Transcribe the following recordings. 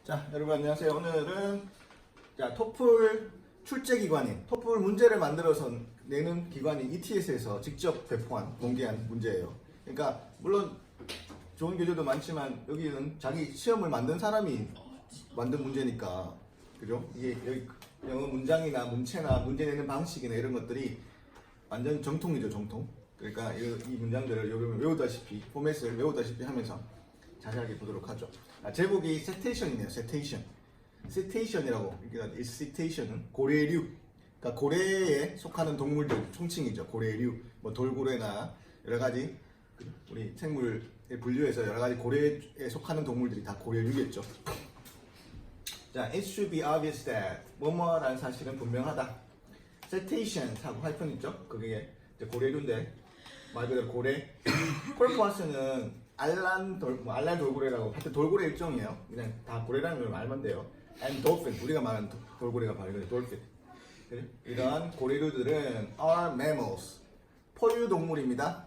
자, 여러분 안녕하세요. 오늘은 토플 출제 기관인 토플 문제를 만들어서 내는 기관인 ETS에서 직접 배포한 공개한 문제예요. 그러니까 물론 좋은 교재도 많지만 여기는 자기 시험을 만든 사람이 만든 문제니까, 그죠? 이게 여기 영어 문장이나 문체나 문제 내는 방식이나 이런 것들이 완전 정통이죠, 정통. 그러니까 이 문장들을 여러분 외우다시피 포맷을 외우다시피 하면서 자세하게 보도록 하죠. 제목이 세테이션이네요. 세테이션이라고. 그러니까 이 세테이션은 고래류, 그러니까 고래에 속하는 동물들 총칭이죠. 고래류, 뭐 돌고래나 여러 가지 우리 생물에 분류해서 여러 가지 고래에 속하는 동물들이 다 고래류겠죠. 자, it should be obvious that 뭐뭐라는 사실은 분명하다. cetaceans하고 하이픈 있죠. 그게 이제 고래류인데 말 그대로 고래. 콜포아스는 알란 돌고래라고, 하여튼 돌고래 일종이에요. 그냥 다 고래라는 걸 알면 돼요. And dolphin, 우리가 말하는 돌고래가 바로 이거예요. dolphin. 이러한 고래류들은 are mammals, 포유동물입니다.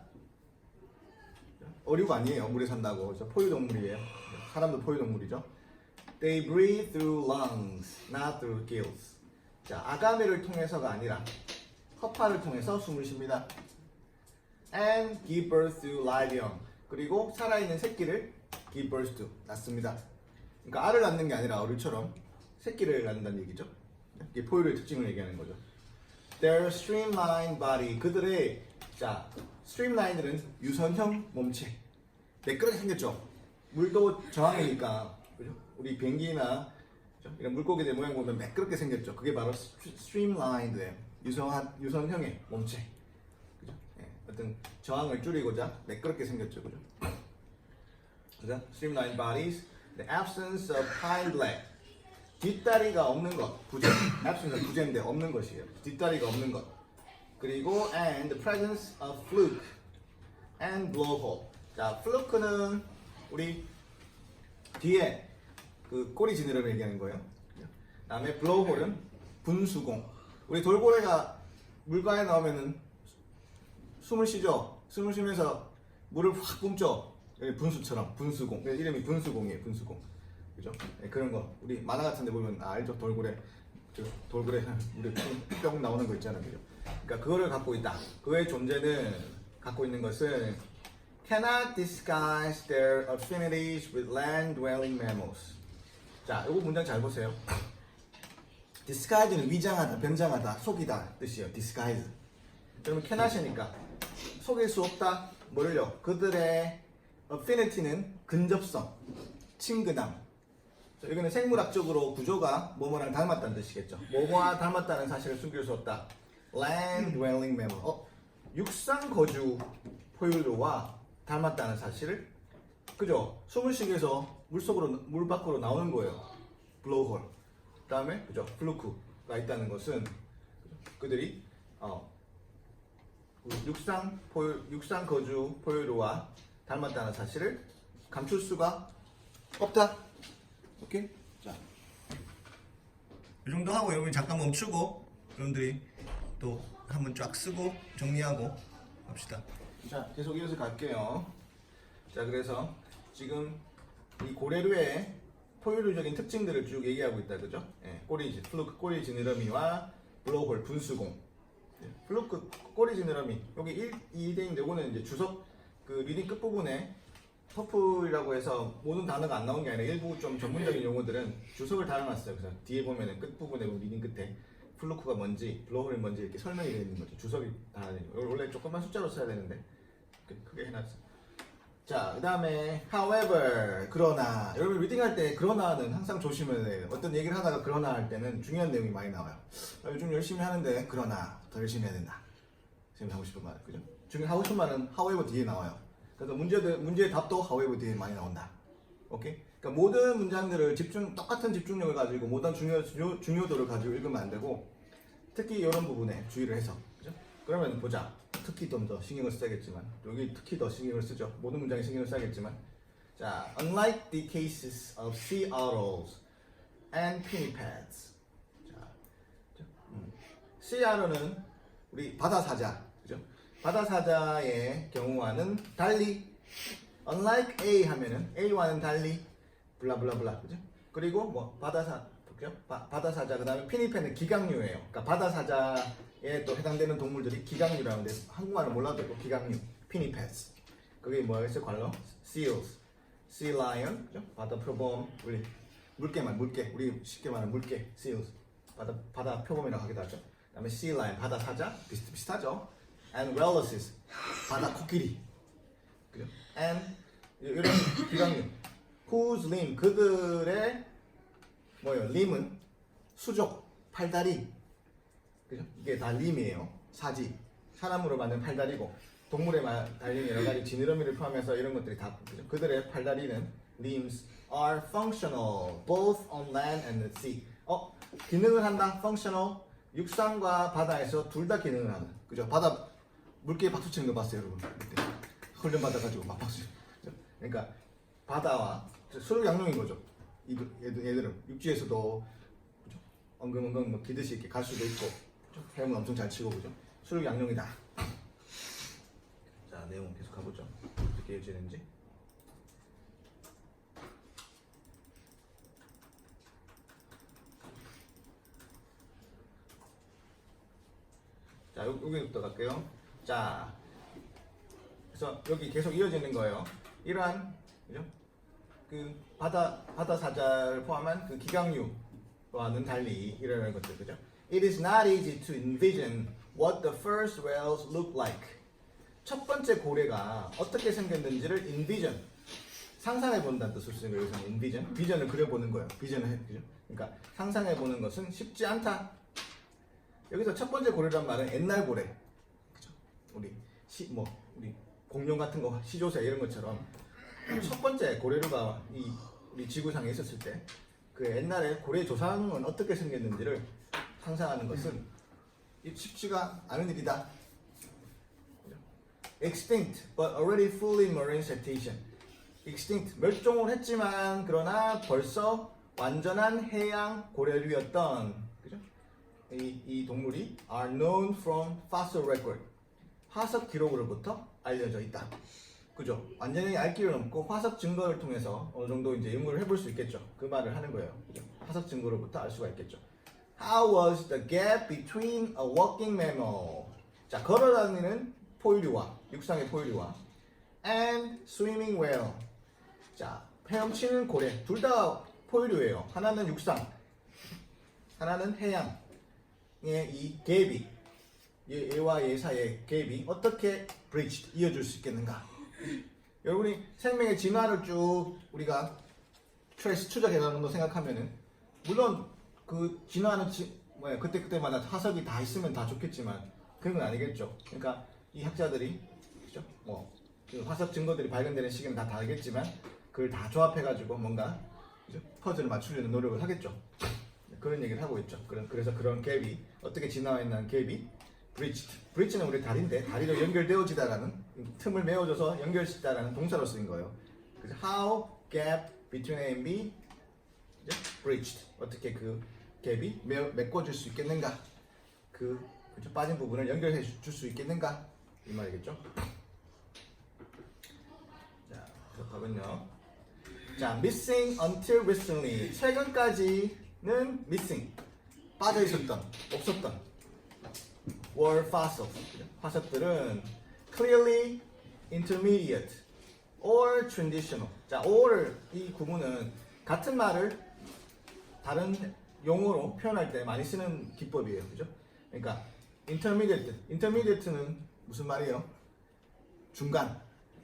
어류가 아니에요. 물에 산다고. 그래서 포유동물이에요. 사람도 포유동물이죠. They breathe through lungs, not through gills. 자, 아가미를 통해서가 아니라 허파를 통해서 숨을 쉽니다. And give birth to live young. 그리고 살아있는 새끼를 give birth to, 낳습니다. 그러니까 알을 낳는 게 아니라 어류처럼 새끼를 낳는다는 얘기죠. 이게 포유류의 특징을 얘기하는 거죠. Their streamlined body, 그들의 streamline들은 유선형 몸체. 매끄럽게 생겼죠. 물도 저항이니까, 그죠? 우리 비행기나 이런 물고기들 모양 보면 매끄럽게 생겼죠. 그게 바로 streamlined예요. 유선형의 몸체. 그죠? 어떤 저항을 줄이고자 매끄럽게 생겼죠, 그죠? 그죠? Streamlined bodies, the absence of hind leg, 뒷다리가 없는 것, 부재. absence는 부재인데 없는 것이에요. 뒷다리가 없는 것. 그리고 and the presence of fluke and blowhole. 자, fluke는 우리 뒤에 그 꼬리 지느러미 얘기하는 거예요. 다음에 blowhole은 분수공. 우리 돌고래가 물가에 나오면은 숨을 쉬죠. 숨을 쉬면서 물을 확 뿜죠. 분수처럼 분수공. 이름이 분수공이에요. 분수공. 그죠? 네, 그런 거. 우리 만화 같은 데 보면 알죠? 돌고래. 돌고래 물에 뿅 나오는 거 있잖아요. 그죠? 그러니까 그거를 갖고 있다. 그의 존재는 갖고 있는 것은 cannot disguise their affinities with land-dwelling mammals. 자, 이거 문장 잘 보세요. disguise는 위장하다, 변장하다, 속이다 뜻이에요. disguise. 그러면 cannot이니까 속일 수 없다. 뭐를요? 그들의 affinity는 근접성, 친근함. 이거는 생물학적으로 구조가 뭐뭐랑 닮았다는 뜻이겠죠. 뭐뭐와 닮았다는 사실을 숨길 수 없다. land dwelling mammal. 육상 거주 포유류와 닮았다는 사실을, 그죠? 숨을 쉬기 위해서 물 밖으로 나오는 거예요. blowhole. 그다음에 그죠? fluke가 있다는 것은 그들이 육상 거주 포유류와 닮았다는 사실을 감출 수가 없다. 오케이? 자, 이 정도 하고 여러분이 잠깐 멈추고 여러분들이 또 한번 쫙 쓰고 정리하고 합시다. 자, 계속 이어서 갈게요. 자, 그래서 지금 이 고래류의 포유류적인 특징들을 쭉 얘기하고 있다, 그죠? 플루크, 꼬리 지느러미와 블로홀, 분수공. 플루크, 꼬리 지느러미. 여기 2대인데 요거는 이제 주석, 그 리딩 끝부분에 토플이라고 해서 모든 단어가 안 나온 게 아니라 일부 좀 전문적인 용어들은 주석을 달아놨어요. 그래서 뒤에 보면은 끝부분에 리딩 끝에 플루크가 뭔지, 블로홀이 뭔지 이렇게 설명이 되어 있는 거죠. 주석이 달아있는 거. 원래 조금만 숫자로 써야 되는데 크게 해놨어. 자, 그 다음에 however, 그러나. 여러분 리딩할 때 그러나는 항상 조심해야 돼요. 어떤 얘기를 하다가 그러나 할 때는 중요한 내용이 많이 나와요. 요즘 열심히 하는데 그러나 더 열심히 해야 된다. 지금 하고 싶은 말, 그죠? 하고 싶은 말은 however 뒤에 나와요. 그래서 문제의 답도 however 뒤에 많이 나온다. 오케이? 그러니까 모든 문장들을 똑같은 집중력을 가지고 모든 중요도를 가지고 읽으면 안 되고, 특히 이런 부분에 주의를 해서, 그죠? 그러면 보자. 특히 좀 더 신경을 써야겠지만, 여기 특히 더 신경을 쓰죠. 모든 문장에 신경을 써야겠지만, 자, unlike the cases of sea otters and pinnipeds. 자, sea otter는 우리 바다 사자, 그죠? 바다 사자의 경우와는 달리, unlike A 하면은 A와는 달리, 블라블라블라, 그죠? 그리고 뭐 바다사자 그다음에 피니팬은 기강류예요. 그러니까 바다사자에 또 해당되는 동물들이 기강류라는데 한국말은 몰라도 되고 기강류, 피니패스. 그게 뭐였어요? 관로? seals, sea lion, 그죠? 바다 표범, 우리 물개, 우리 쉽게 말하는 물개, seals, 바다 표범이라고 하기도 하죠. 그다음에 sea lion, 바다사자, 비슷하죠. And walruses, 바다 코끼리, 그죠? And 이런 기강류, whose limb, 그들의 lim은 수족, 팔다리, 그죠? 이게 다 lim이에요. 사지, 사람으로 만든 팔다리고 동물에 달린 여러 가지 지느러미를 포함해서 이런 것들이 다 그죠? 그들의 팔다리는 limbs are functional both on land and the sea. 기능을 한다. functional, 육상과 바다에서 둘 다 기능을 하는. 그죠? 바다 물개에 박수 치는 거 봤어요, 여러분? 그때 훈련 받아가지고 막 박수. 그죠? 그러니까 바다와 수륙 양용인 거죠. 얘들은 육지에서도 그죠? 엉금엉금 뭐 기듯이 이렇게 갈 수도 있고, 그죠? 헤엄은 엄청 잘 치고, 그죠? 수륙 양용이다. 자, 내용 계속 가보죠. 어떻게 이어지는지. 자, 여기부터 갈게요. 자, 그래서 여기 계속 이어지는 거예요. 이러한 그죠? 그 바다 사자를 포함한 그 기강류와는 달리 이러한 것들, 그죠? It is not easy to envision what the first whales look like. 첫 번째 고래가 어떻게 생겼는지를 envision, 상상해 본다는 뜻을 쓰는 거예요. 여기서 envision, 비전을 그려보는 거예요. 비전을 해, 그죠? 그러니까 상상해 보는 것은 쉽지 않다. 여기서 첫 번째 고래란 말은 옛날 고래, 그죠? 우리 공룡 같은 거, 시조새 이런 것처럼 첫 번째 고래류가 우리 지구상에 있었을 때 그 옛날에 고래 조상은 어떻게 생겼는지를 상상하는 것은 쉽지가 않은 일이다. Extinct, but already fully marine cetacean. Extinct, 멸종을 했지만 그러나 벌써 완전한 해양 고래류였던, 그죠? 이 동물이 are known from fossil record. 화석 기록으로부터 알려져 있다. 그죠? 완전히 알 길은 없고 화석 증거를 통해서 어느 정도 이제 연구를 해볼 수 있겠죠. 그 말을 하는 거예요. 그죠? 화석 증거로부터 알 수가 있겠죠. How was the gap between a walking mammal? 자, 걸어다니는 포유류와 육상의 포유류와 and swimming whale. 자, 헤엄치는 고래 둘 다 포유류예요. 하나는 육상, 하나는 해양의 이 갭이 얘와 얘 사이의 갭이 어떻게 bridged 이어줄 수 있겠는가? 여러분이 생명의 진화를 쭉 우리가 추적해가는 거 생각하면은 물론 그 진화는 그때마다 화석이 다 있으면 다 좋겠지만 그런 건 아니겠죠. 그러니까 이 학자들이 그죠? 그 화석 증거들이 발견되는 시기는 다 다르겠지만 그걸 다 조합해가지고 뭔가 그죠? 퍼즐을 맞추려는 노력을 하겠죠. 그런 얘기를 하고 있죠. 그래서 그런 갭이 어떻게 진화했나는 갭이 브릿지는 우리 다리인데 다리로 연결되어지다라는 틈을 메워줘서 연결시키다라는 동사로 쓰인 거예요. 그래서 how gap between A and B bridged, 어떻게 그 갭이 메꿔줄 수 있겠는가, 그죠? 빠진 부분을 연결해 줄 수 있겠는가 이 말이겠죠. 자, 해석하면요. 자, missing until recently, 최근까지는 missing, 빠져 있었던, 없었던 were fossils, 화석들은 clearly intermediate or transitional. 자, or 이 구문은 같은 말을 다른 용어로 표현할 때 많이 쓰는 기법이에요, 그죠? 그러니까 intermediate는 무슨 말이에요? 중간.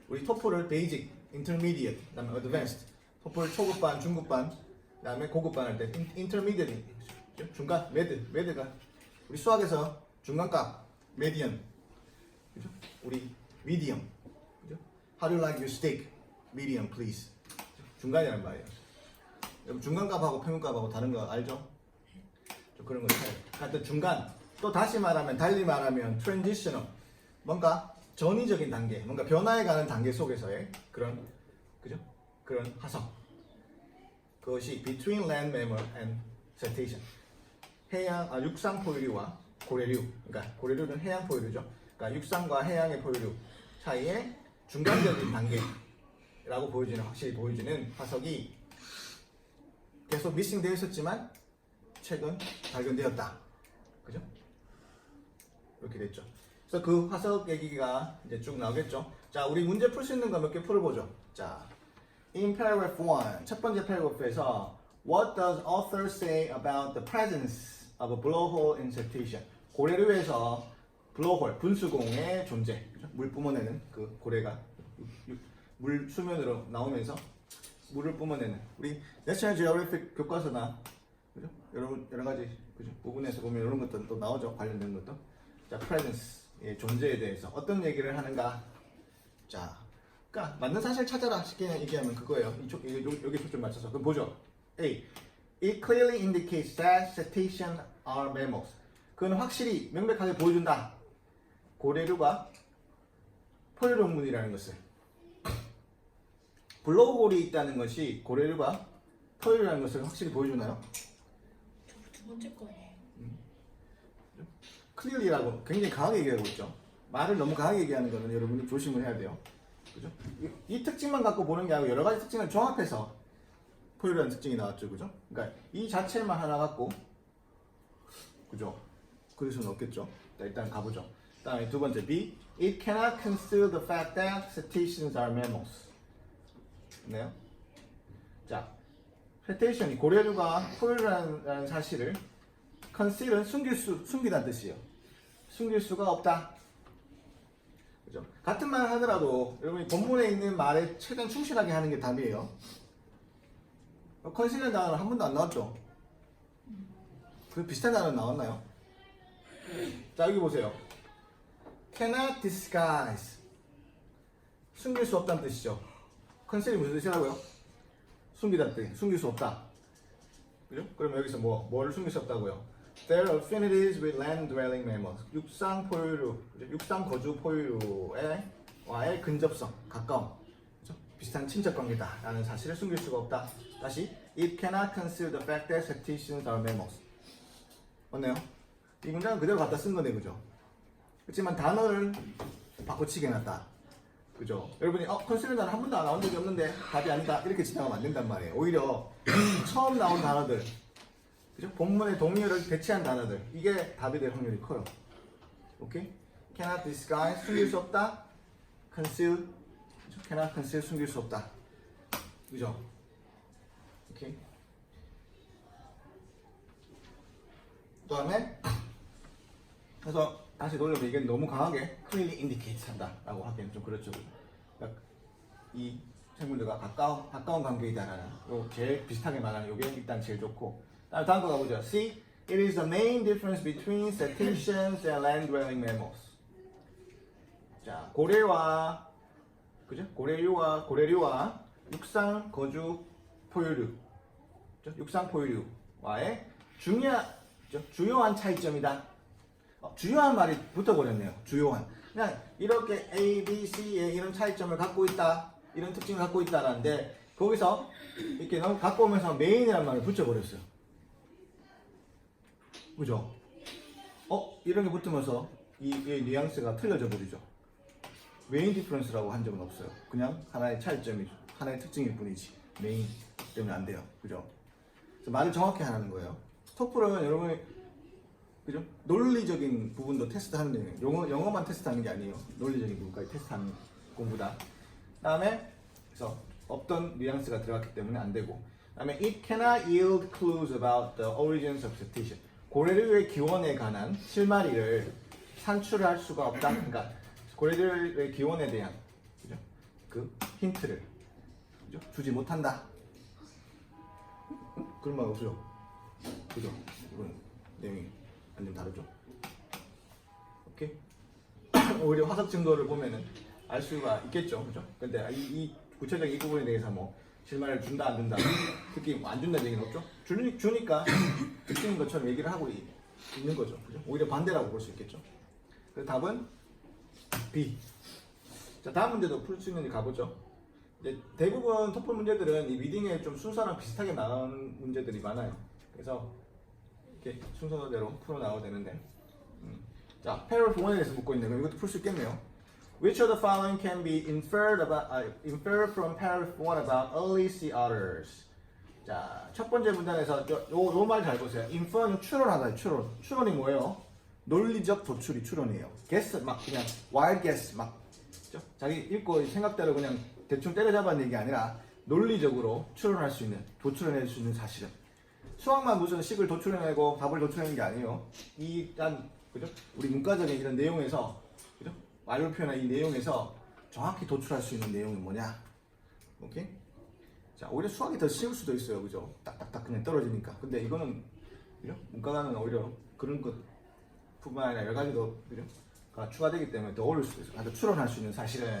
우리 토플을 basic, intermediate, 그다음에 advanced. 토플 초급반, 중급반, 그다음에 고급반 할 때 intermediate, 중간, med가 우리 수학에서 중간값, median, 그죠? 우리 medium, 그죠? How do you like your steak? Medium, please. 중간이란 말이에요. 여러분 중간값하고 평균값하고 다른 거 알죠? 좀 그런 거 차이. 하여튼 중간. 또 다시 말하면, 달리 말하면 transitional, 뭔가 전이적인 단계, 뭔가 변화해가는 단계 속에서의 그런, 그죠? 그런 화석. 그것이 between land mammal and cetacean. 육상 포유류와 고래류, 그러니까 고래류는 해양 포유류죠. 그러니까 육상과 해양의 포유류 사이에 중간적인 단계라고 확실히 보여지는 화석이 계속 계속 미싱되어 있었지만 최근 발견되었다. 그죠? 이렇게 됐죠. 그래서 그 화석 얘기가 이제 쭉 나오겠죠. 자, 우리 문제 풀 수 있는 거 몇 개 풀어보죠. 자, in paragraph 1, 첫 번째 패러그래프에서 What does author say about the presence of a blowhole in cetacean? 고래류에서 블로홀, 분수공의 존재. 그죠? 물 뿜어내는 그 고래가 물 수면으로 나오면서 물을 뿜어내는 우리 내셔널 지오그래픽 교과서나 그죠? 여러 가지 그죠? 부분에서 보면 이런 것도 또 나오죠. 관련된 것도. 자, presence의 존재에 대해서 어떤 얘기를 하는가? 자, 그러니까 맞는 사실 찾아라 쉽게 얘기하면 그거예요. 이쪽 여기 초점 맞춰서 그럼 보죠. A. It clearly indicates that cetaceans are mammals. 그건 확실히 명백하게 보여준다. 고래류가 포유동물이라는 것을. 블로우홀이 있다는 것이 고래류가 포유류라는 것을 확실히 보여주나요? 두 번째 거예요. clearly라고 굉장히 강하게 얘기하고 있죠. 말을 너무 강하게 얘기하는 거는 여러분이 조심을 해야 돼요. 그죠? 이 특징만 갖고 보는 게 아니고 여러 가지 특징을 종합해서 포유류라는 특징이 나왔죠. 그죠? 그러니까 이 자체만 하나 갖고 그죠? 그럴 수는 없겠죠. 자, 일단 가보죠. 다음에 두 번째 B. It cannot conceal the fact that cetaceans are mammals. 네요. 자, cetacean이 고래류가 포유류라는 사실을 conceal은 숨기다는 뜻이에요. 숨길 수가 없다. 그죠? 같은 말 하더라도 여러분이 본문에 있는 말에 최대한 충실하게 하는 게 답이에요. conceal이라는 단어는 한 번도 안 나왔죠? 그 비슷한 단어 나왔나요? 자, 여기 보세요. cannot disguise. 숨길 수 없다는 뜻이죠. conceal이 무슨 뜻이라고요? 숨기다는 뜻. 숨길 수 없다. 그죠? 그럼 여기서 뭐를 숨길 수 없다고요? Their affinities with land-dwelling mammals. 육상 포유류, 육상 거주 포유류와의 근접성, 가까움, 그죠? 비슷한 친척 관계다라는 사실을 숨길 수가 없다. 다시, it cannot conceal the fact that cetaceans are mammals. 맞나요? 이 문장은 그대로 갖다 쓴 거네, 그죠? 그렇지만 단어를 바꿔치기 해놨다. 그죠? 여러분이 컨실러 단어 한 번도 안 나온 적이 없는데 답이 아니다 이렇게 지나가면 안 된단 말이에요. 오히려 처음 나온 단어들, 그죠? 본문의 동의어를 대체한 단어들, 이게 답이 될 확률이 커요. 오케이? cannot disguise, 숨길 수 없다. conceal, 그죠? cannot conceal, 숨길 수 없다. 그죠? 오케이? 그 다음에 그래서 다시 돌려서 이게 너무 강하게 clearly indicates 한다라고 하기엔 좀 그렇죠. 그러니까 이 생물들과 가까운 관계이다라는 요 제일 비슷하게 말하는 요게 일단 제일 좋고. 다음 거 가보죠. C. It is the main difference between cetaceans and land-dwelling mammals. 자, 고래와 그죠? 고래류와 육상 거주 포유류, 그죠? 육상 포유류와의 주요한 차이점이다. 주요한 말이 붙어버렸네요. 주요한. 그냥 이렇게 A, B, C의 이런 차이점을 갖고 있다, 이런 특징을 갖고 있다라는데 거기서 이렇게 너무 갖고 오면서 메인이라는 말을 붙여버렸어요. 그죠? 이런 게 붙으면서 이 뉘앙스가 틀려져 버리죠. 메인 디퍼런스라고 한 적은 없어요. 그냥 하나의 차이점이, 하나의 특징일 뿐이지. 메인 때문에 안 돼요. 그죠? 그래서 말을 정확히 하는 거예요. 토플은 여러분이 그죠? 논리적인 부분도 테스트하는 게 영어만 테스트하는 게 아니에요. 논리적인 부분까지 테스트하는 공부다. 다음에 그래서 없던 뉘앙스가 들어갔기 때문에 안 되고. 다음에 it cannot yield clues about the origins of cetacean. 고래류의 기원에 관한 실마리를 산출할 수가 없다. 그러니까 고래류의 기원에 대한 그죠? 그 힌트를 그죠? 주지 못한다. 그런 말 없어요. 그죠? 이건 내용이 완전 다르죠. 오케이? 오히려 화석 증거를 보면은 알 수가 있겠죠. 그죠? 근데 이 구체적인 이 부분에 대해서 뭐 실마리를 준다 안 준다, 특히 안 준다는 얘기는 없죠. 주니까 특징인 것처럼 얘기를 하고 있는 거죠. 그죠? 오히려 반대라고 볼 수 있겠죠. 그래서 답은 B. 자, 다음 문제도 풀 수 있는지 가보죠. 이제 대부분 토플 문제들은 이 리딩에 좀 순서랑 비슷하게 나오는 문제들이 많아요. 그래서 이렇게 순서대로 풀어 나와도 되는데. 자, paragraph 1에 대해서 묻고 있는데 그럼 이것도 풀 수 있겠네요. Which of the following can be inferred from paragraph 1 about early sea otters? 자, 첫 번째 문장에서 요 말 잘 보세요. infer는 추론하다. 추론이 뭐예요? 논리적 도출이 추론이에요. guess 막 그냥 wild guess 막 그죠? 자기 읽고 생각대로 그냥 대충 때려잡은 얘기 아니라 논리적으로 추론할 수 있는, 도출해낼 수 있는 사실은. 수학만 무슨 식을 도출해내고 답을 도출해내는 게 아니에요. 일단 그죠? 우리 문과적인 이런 내용에서 그죠? 말로 표현한 이 내용에서 정확히 도출할 수 있는 내용이 뭐냐? 오케이? 자, 오히려 수학이 더 쉬울 수도 있어요, 그죠? 딱딱딱 그냥 떨어지니까. 근데 이거는 그죠? 문과가는 오히려 그런 것뿐만 아니라 여러 가지도 그죠? 가 추가되기 때문에 더 어려울 수도 있어요. 아주 추론할 수 있는 사실은.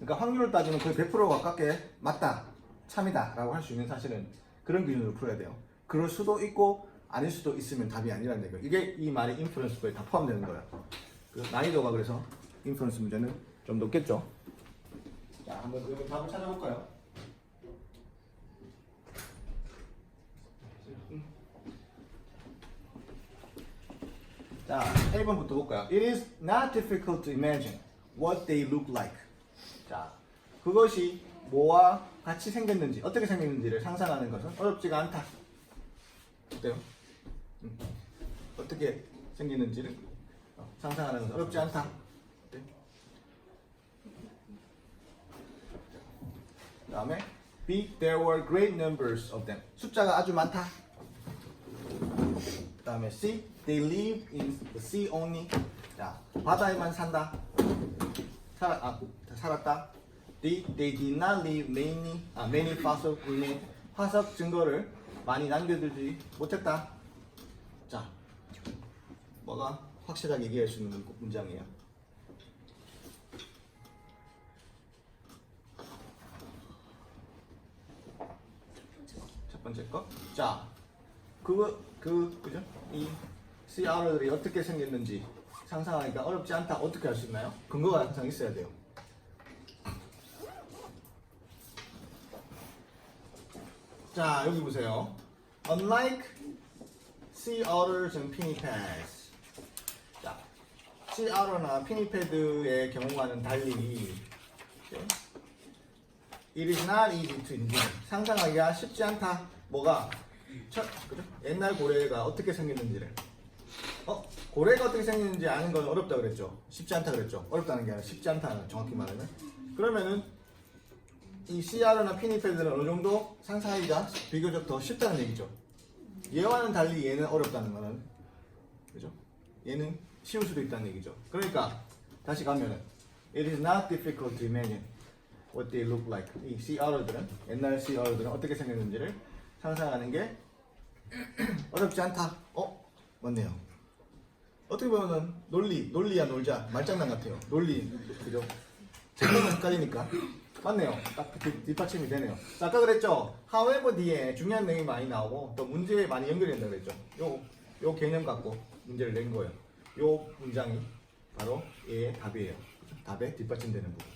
그러니까 확률을 따지면 거의 100% 가깝게 맞다, 참이다라고 할 수 있는 사실은 그런 기준으로 풀어야 돼요. 그럴 수도 있고 아닐 수도 있으면 답이 아니라는 얘기예요. 이게 이 말이 인퍼런스에 다 포함되는 거예요. 그 난이도가 그래서 인퍼런스 문제는 좀 높겠죠. 자, 한번 여러분 답을 찾아볼까요? 자, 1번부터 볼까요? It is not difficult to imagine what they look like. 자, 그것이 뭐와 같이 생겼는지, 어떻게 생겼는지를 상상하는 것은 어렵지가 않다. 어때요? 어떻게 생기는지를 상상하는 것은 어렵지 않다. 네. 그 다음에 B. There were great numbers of them. 숫자가 아주 많다. 그 다음에 C. They live in the sea only. 자, 바다에만 산다. 살았다. D. They did not leave many fossil remains. 화석 증거를 많이 남겨두지 못했다. 자, 뭐가 확실하게 얘기할 수 있는 문장이에요. 첫 번째 거. 자, 그죠? 이 CR들이 어떻게 생겼는지 상상하니까 어렵지 않다. 어떻게 할 수 있나요? 근거가 항상 있어야 돼요. 자, 여기 보세요. Unlike sea otters and pinnipeds. 자, sea otter나 pinniped의 경우와는 달리 It is not easy to envision. 상상하기가 쉽지 않다. 뭐가? 그죠? 옛날 고래가 어떻게 생겼는지를. 고래가 어떻게 생겼는지 아는 건 어렵다 그랬죠. 쉽지 않다 그랬죠. 어렵다는 게 아니라 쉽지 않다는, 정확히 말하면. 그러면은 이 CR나 피니패드는 어느 정도 상상하기가 비교적 더 쉽다는 얘기죠. 얘와는 달리 얘는 어렵다는 거는, 그죠? 얘는 쉬울 수도 있다는 얘기죠. 그러니까 다시 가면은 It is not difficult to imagine what they look like. 이 CR들은, 옛날 CR들은 어떻게 생겼는지를 상상하는 게 어렵지 않다. 맞네요. 어떻게 보면은 논리야 놀자 말장난 같아요. 논리, 그죠? 제목은 헷갈리니까. 맞네요. 딱 뒷받침이 되네요. 자, 아까 그랬죠? however 뒤에 중요한 내용이 많이 나오고 또 문제에 많이 연결이 된다고 그랬죠? 요 개념 갖고 문제를 낸 거예요. 요 문장이 바로 얘의 답이에요. 그죠? 답에 뒷받침되는 부분.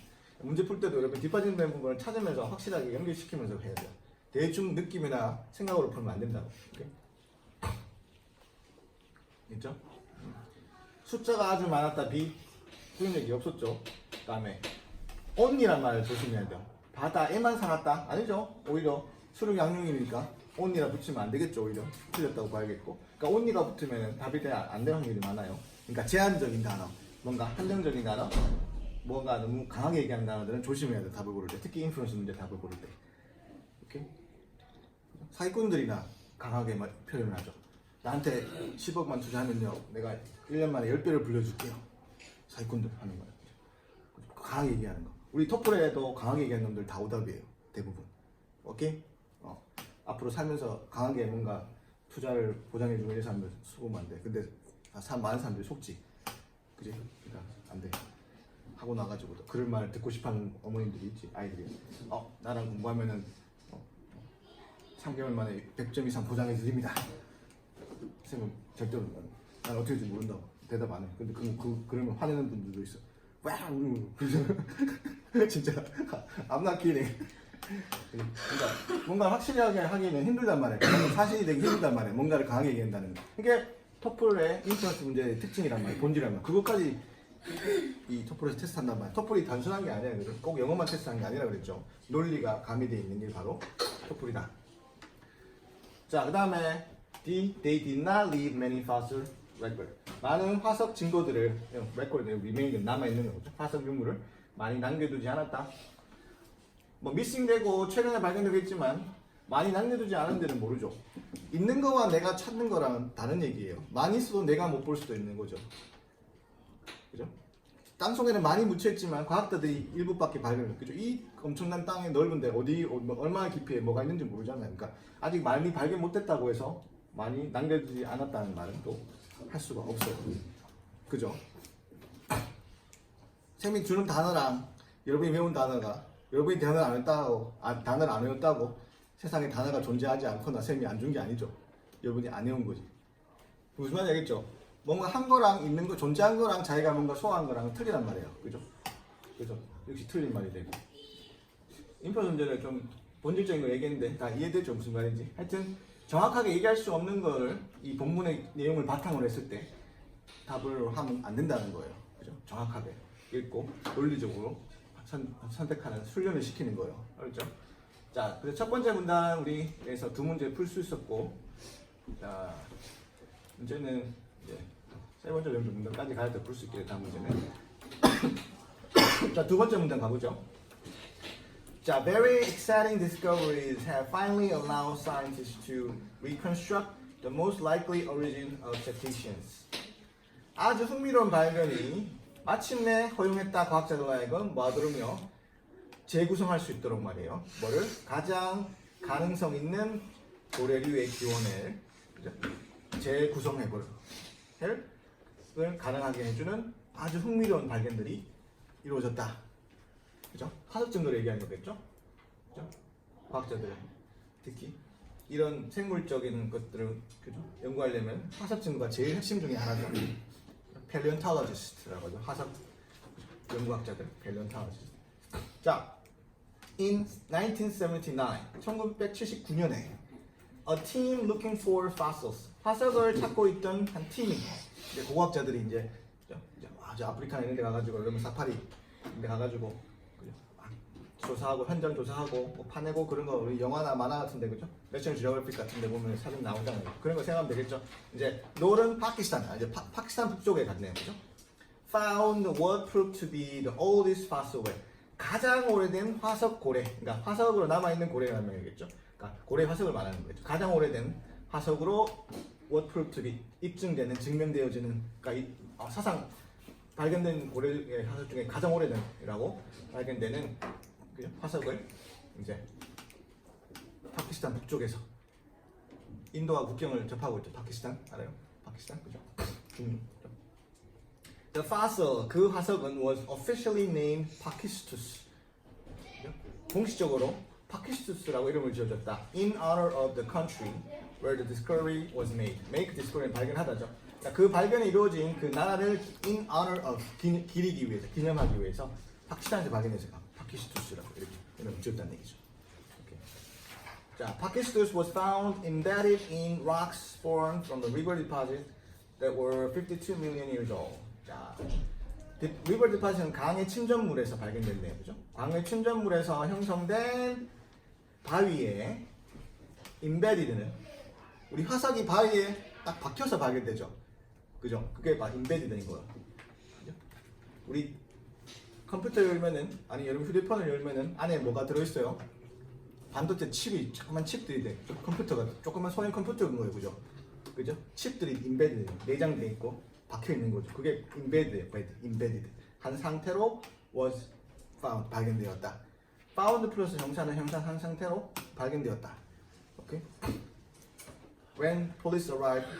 문제 풀 때도 여러분 뒷받침되는 부분을 찾으면서 확실하게 연결시키면서 해야 돼요. 대충 느낌이나 생각으로 풀면 안 된다고. 오케이? 있죠? 숫자가 아주 많았다. B. 수익력이 없었죠. 그 다음에 only란 말을 조심해야 돼요. 바다에만 살았다? 아니죠. 오히려 수륙 양육이니까 only라 붙이면 안 되겠죠. 오히려 틀렸다고 봐야겠고. 그러니까 only가 붙으면 답이 안 될 확률이 많아요. 그러니까 제한적인 단어, 뭔가 한정적인 단어, 뭔가 너무 강하게 얘기하는 단어들은 조심해야 돼요. 답을 고를 때. 특히 인플루언스 문제 답을 고를 때. 오케이? 사기꾼들이나 강하게 표현을 하죠. 나한테 10억만 투자하면요, 내가 1년 만에 10배를 불려줄게요. 사기꾼들 하는 거예요. 강하게 얘기하는 거. 우리 토플에도 강하게 얘기하는 놈들 다 오답이에요. 대부분. 오케이? 앞으로 살면서 강하게 뭔가 투자를 보장해주고 이런 사람들 수고면 안 돼. 근데 많은 사람들이 속지. 그지? 그러니까 안 돼. 하고 나가지고도 그런 말 듣고 싶어하는 어머님들이 있지. 아이들이. 나랑 공부하면은 3개월 만에 100점 이상 보장해 드립니다. 선생님 절대로 난 어떻게 될지 모른다고 대답 안 해. 근데 그러면 화내는 분들도 있어. 와, 그래서 진짜 암나키네. 그러니까 뭔가 확실하게 하기는 힘들단 말이야. 사실이 되기 힘들단 말이야. 뭔가를 강하게 얘기한다는 거. 이게 토플의 인플루언스 문제의 특징이란 말이야. 본질이란 말이야. 그것까지 이 토플에서 테스트한단 말이야. 토플이 단순한 게 아니야. 꼭 영어만 테스트한 게 아니라 그랬죠. 논리가 가미되어 있는 게 바로 토플이다. 자, 그 다음에 D. They did not leave many fossil record. 많은 화석 증거들을 record, remain 남아있는 거죠. 화석 유물을 많이 남겨두지 않았다. 뭐 미싱되고 최근에 발견되고 있지만 많이 남겨두지 않은 데는 모르죠. 있는 거와 내가 찾는 거랑은 다른 얘기예요. 많이 있어도 내가 못 볼 수도 있는 거죠. 그죠? 땅속에는 많이 묻혀있지만 과학자들이 일부밖에 발견을, 그죠? 이 엄청난 땅이 넓은데 얼마나 깊이에 뭐가 있는지 모르잖아요. 그러니까 아직 많이 발견 못했다고 해서 많이 남겨두지 않았다는 말은 또 할 수가 없어요. 그죠? 쌤이 주는 단어랑 여러분이 외운 단어가, 여러분이 단어를 안 외웠다고 세상에 단어가 존재하지 않거나 쌤이 안 준 게 아니죠. 여러분이 안 외운 거지. 무슨 말인지 알겠죠? 뭔가 한 거랑 있는 거, 존재한 거랑 자기가 뭔가 소화한 거랑 틀리란 말이에요. 그죠? 그죠? 역시 틀린 말이 되고. 인표 문제를 좀 본질적인 거 얘기했는데 다 이해되죠? 무슨 말인지. 하여튼 정확하게 얘기할 수 없는 거를 이 본문의 내용을 바탕으로 했을 때 답을 하면 안 된다는 거예요. 그죠? 정확하게 읽고 논리적으로 선택하는 훈련을 시키는 거예요. 알죠? 자, 그래서 첫 번째 문단 우리 여기서 두 문제 풀 수 있었고, 자, 문제는 이제 세 번째 정도 문단까지 가야 돼 풀 수 있게 다음 문제는. 자, 두 번째 문단 가보죠. 자, very exciting discoveries have finally allowed scientists to reconstruct the most likely origin of cetaceans. 아주 흥미로운 발견이 마침내 허용했다 과학자들 하여금 뭐하도록요? 재구성할 수 있도록 말이에요. 뭐를? 가장 가능성 있는 고래류의 기원을 재구성해볼 을 가능하게 해주는 아주 흥미로운 발견들이 이루어졌다. 그죠? 화석 증거를 얘기하는 거겠죠? 그죠? 과학자들은 특히 이런 생물적인 것들을 그죠? 연구하려면 화석 증거가 제일 핵심 중에 하나죠. paleontologist라고 하죠. 화석 연구학자들, paleontologist. 자, in 1979년에 a team looking for fossils, 화석을 찾고 있던 한 팀이, 이제 고고학자들이 이제 아주 아프리카 이런 데 가가지고 그러면 사파리 이런 데 가가지고 조사하고 현장 조사하고 뭐 파내고 그런 거 우리 영화나 만화 같은데 그죠? 내셔널 지오그래픽 같은데 보면 사진 나오잖아요. 그런 거 생각하면 되겠죠. 이제 노른 파키스탄, 이제 파키스탄 북쪽에 갔네요, 그죠? Found what proved to be the oldest fossil whale. 가장 오래된 화석 고래, 그러니까 화석으로 남아 있는 고래라는 얘기겠죠. 그러니까 고래 화석을 말하는 거죠. 가장 오래된 화석으로 what proved to be 입증되는, 증명되어지는, 그러니까 사상 발견된 고래의 화석 중에 가장 오래된이라고 발견되는 그죠? 화석을 이제 파키스탄 북쪽에서 인도와 국경을 접하고 있죠. 파키스탄 알아요? 파키스탄 그죠? The fossil, 그 화석은 was officially named Pakistus. 그죠? 공식적으로 파키스투스라고 이름을 지어줬다. In honor of the country where the discovery was made. make discovery 발견하다죠. 그 발견이 이루어진 그 나라를 in honor of 기리기 위해서, 기념하기 위해서 파키스탄에서 발견해서 파키스투스라고 이렇게 이름을 지었다는 얘기죠. 오케이. 자, Pakistus was found embedded in rocks formed from the river deposits that were 52 million years old. 자, river deposit은 강의 침전물에서 발견됐네요, 그죠? 강의 침전물에서 형성된 바위에 embedded는 우리 화석이 바위에 딱 박혀서 발견되죠, 그죠? 그게 embedded인 거예요. 그죠? 우리 컴퓨터 열면은, 아니 여러분 휴대폰을 열면은 안에 뭐가 들어있어요? 반도체 칩이, 조그만 칩들이 돼. 컴퓨터가 조그만 소형 컴퓨터인 거예요, 그죠? 그죠? 칩들이 embedded, 내장돼 있고 박혀 있는 거죠. 그게 embedded 한 상태로 was found, 발견되었다. found 플러스 형사는 형사 한 상태로 발견되었다. 오케이? When police arrived,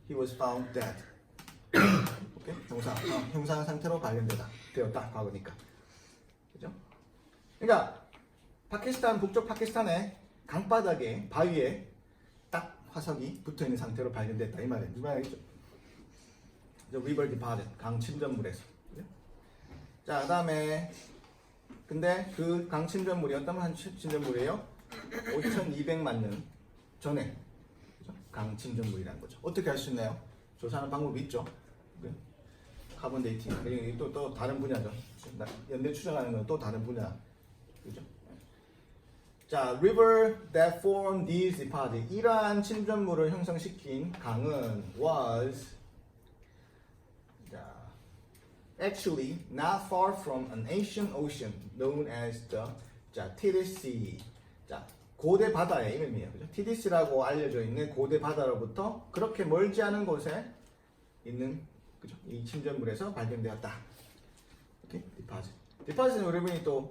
he was found dead. 오케이? 형사 상태로 발견되었다. 과거니까. 그죠? 그러니까 파키스탄, 북쪽 파키스탄의 강바닥에 바위에 딱 화석이 붙어 있는 상태로 발견됐다. 이 말이에요. 무슨 말이죠? river deposit, 강 침전물에서. 그죠? 자, 그다음에 근데 그 강 침전물이 어떤 침전물이에요? 5,200만 년 전에, 그죠? 강 침전물이라는 거죠. 어떻게 할 수 있나요? 조사하는 방법이 있죠. 카본 데이팅, 그리고 또 다른 분야죠. 연대 추정하는 건 또 다른 분야, 그죠? 자, river that formed these deposits. 이러한 침전물을 형성시킨 강은 was 자, actually not far from an ancient ocean known as the 자, Tethys Sea. 자, 고대 바다의 이름이에요. 그죠? 티디스라고 알려져 있는 고대 바다로부터 그렇게 멀지 않은 곳에 있는 그죠? 이 침전물에서 발견되었다. 오케이? 디파짓. 디파짓은 여러분이 또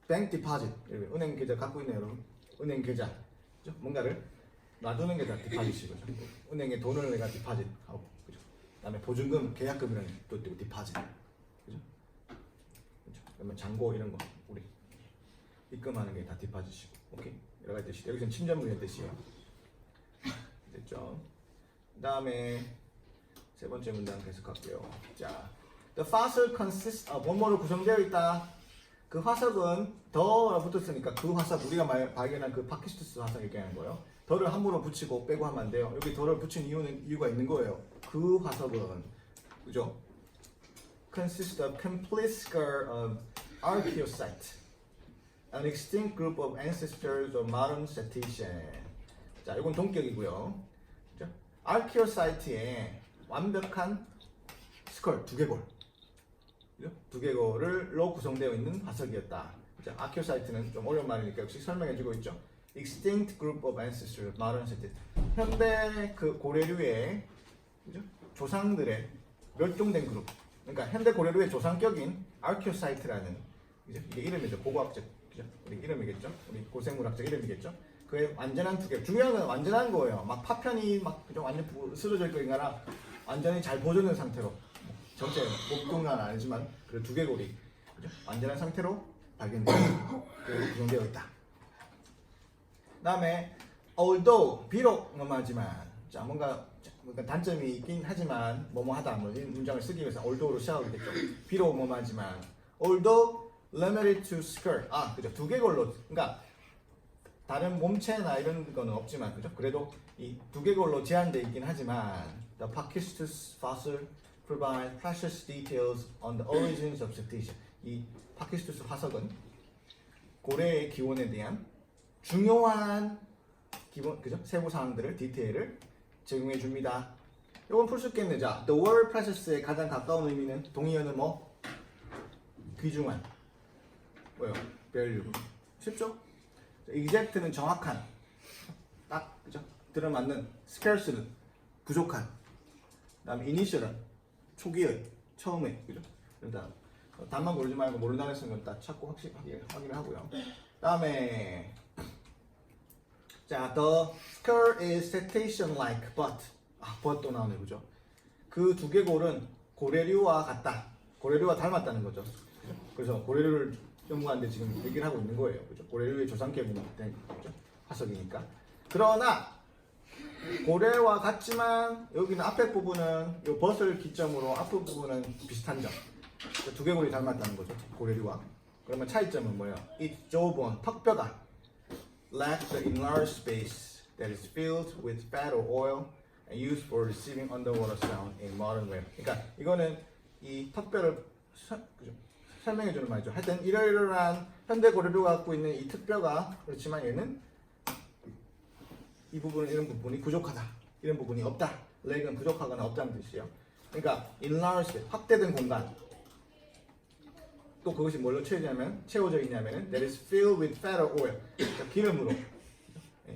뱅크 디파짓. 은행 계좌 갖고 있는 여러분. 은행 계좌. 그죠? 뭔가를 놔두는 게 다 디파짓이고요. 은행에 돈을 내가 디파짓 하고 그죠? 그다음에 보증금, 계약금이라는 또 디파짓. 그죠? 그죠? 그러면 잔고 이런 거 우리 입금하는 게 다 디파짓이고. 오케이. 여러 가지 뜻이. 여기서는 침전물의 뜻이에요. 됐죠? 그다음에 세 번째 문장 계속할게요. 자, the fossil consists of 뭐뭐로 구성되어 있다. 그 화석은 더가 붙었으니까 그 화석 우리가 발견한 그 파키스투스 화석 얘기하는 거예요. 더를 함부로 붙이고 빼고 하면 안 돼요. 여기 더를 붙인 이유가 있는 거예요. 그 화석은 그죠? consists of complete scar of archaeocite. An extinct group of ancestors of modern cetacean. 자, 이건 동격이고요. 그죠? 아르키오사이트에 완벽한 스컬 두개골, 그죠? 두개골로 구성되어 있는 화석이었다. 자, 아르키오사이트는 좀 어려운 말이니까 역시 설명해주고 있죠. Extinct group of ancestors of modern cetacean. 현대 그 고래류의 그죠? 조상들의 멸종된 그룹. 그러니까 현대 고래류의 조상격인 아르키오사이트라는 이게 이름이죠. 고고학적. 우리 이름이겠죠? 우리 고생물학적 이름이겠죠? 그의 완전한 두개. 중요한 건 완전한 거예요. 막 파편이 막 완전 쓰러질 거인 거나 완전히 잘 보존된 상태로 전체 목동은 아니지만 그 두개골이 그죠? 완전한 상태로 발견되어 그리고 구성되어 있다. 그다음에 although 비록 뭐하지만 자 뭔가 단점이 있긴 하지만 뭐뭐하다 뭐 이런 문장을 쓰기 위해서 although로 시작하겠죠. 비록 뭐하지만 although limited to skirt. 아, 그죠. 두개골로. 그러니까 다른 몸체나 이런 거는 없지만 그죠. 그래도 이 두개골로 제한되어 있긴 하지만 the Pakistus fossil provide precious details on the origins of cetacean. 이 파키스투스 화석은 고래의 기원에 대한 중요한 기본 그죠. 세부 사항들을 디테일을 제공해 줍니다. 이건 풀 수 있겠네. 자, the word precious의 가장 가까운 의미는 동의어는 뭐 귀중한. 뭐요? value. 쉽죠? exact는 정확한. 딱 그죠? 들어맞는. scarce는 부족한. 그다음에 initial은 초기의, 처음에 그죠? 그러니까 단만 고르지 말고 모르는 단어 쓰는 건 딱 찾고 확인을 하고요. 그다음에 자, the skull is cetacean-like, but but도 나오네 그죠? 그 두개골은 고래류와 같다. 고래류와 닮았다는 거죠. 그래서 고래류를 연구하는데 지금 얘기를 하고 있는 거예요. 그죠? 고래류의 조상격이 된 그죠? 화석이니까. 그러나 고래와 같지만 여기는 앞에 부분은 이 벗을 기점으로 앞에 부분은 비슷한 점. 두개골이 닮았다는 거죠. 고래류와. 그러면 차이점은 뭐예요? 이 jawbone, 턱뼈가 lack the enlarged space that is filled with fat or oil and used for receiving underwater sound in modern web. 그러니까 이거는 이 턱뼈를 그죠? 설명해주는 말이죠. 하여튼 이러이러한 현대 고래류가 갖고 있는 이 특뼈가 그렇지만 얘는 이 부분은 이런 부분이 부족하다. 이런 부분이 없다. 렉은 부족하거나 없다는 뜻이에요. 그러니까 enlarged, 확대된 공간. 또 그것이 뭘로 채워져 있냐면은 that is filled with fat or oil. 기름으로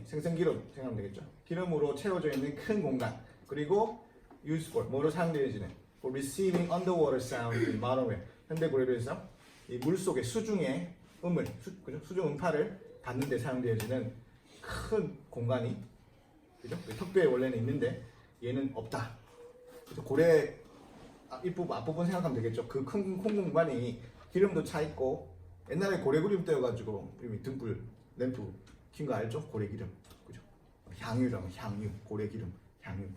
생선기름 생각하면 되겠죠. 기름으로 채워져 있는 큰 공간. 그리고 used for 뭐로 사용되어지는 for receiving underwater sound in modern web. 현대 고래류에서 이 물속의 수중의 음을 수중 음파를 받는 데 사용되어지는 큰 공간이 그죠? 턱뼈에 원래는 있는데 얘는 없다. 그래서 고래 앞부분 생각하면 되겠죠. 그 큰 공간이 기름도 차 있고 옛날에 고래기름 떼어가지고 등불 램프 킨 거 알죠? 고래기름 그죠? 향유라고 향유 고래기름 향유.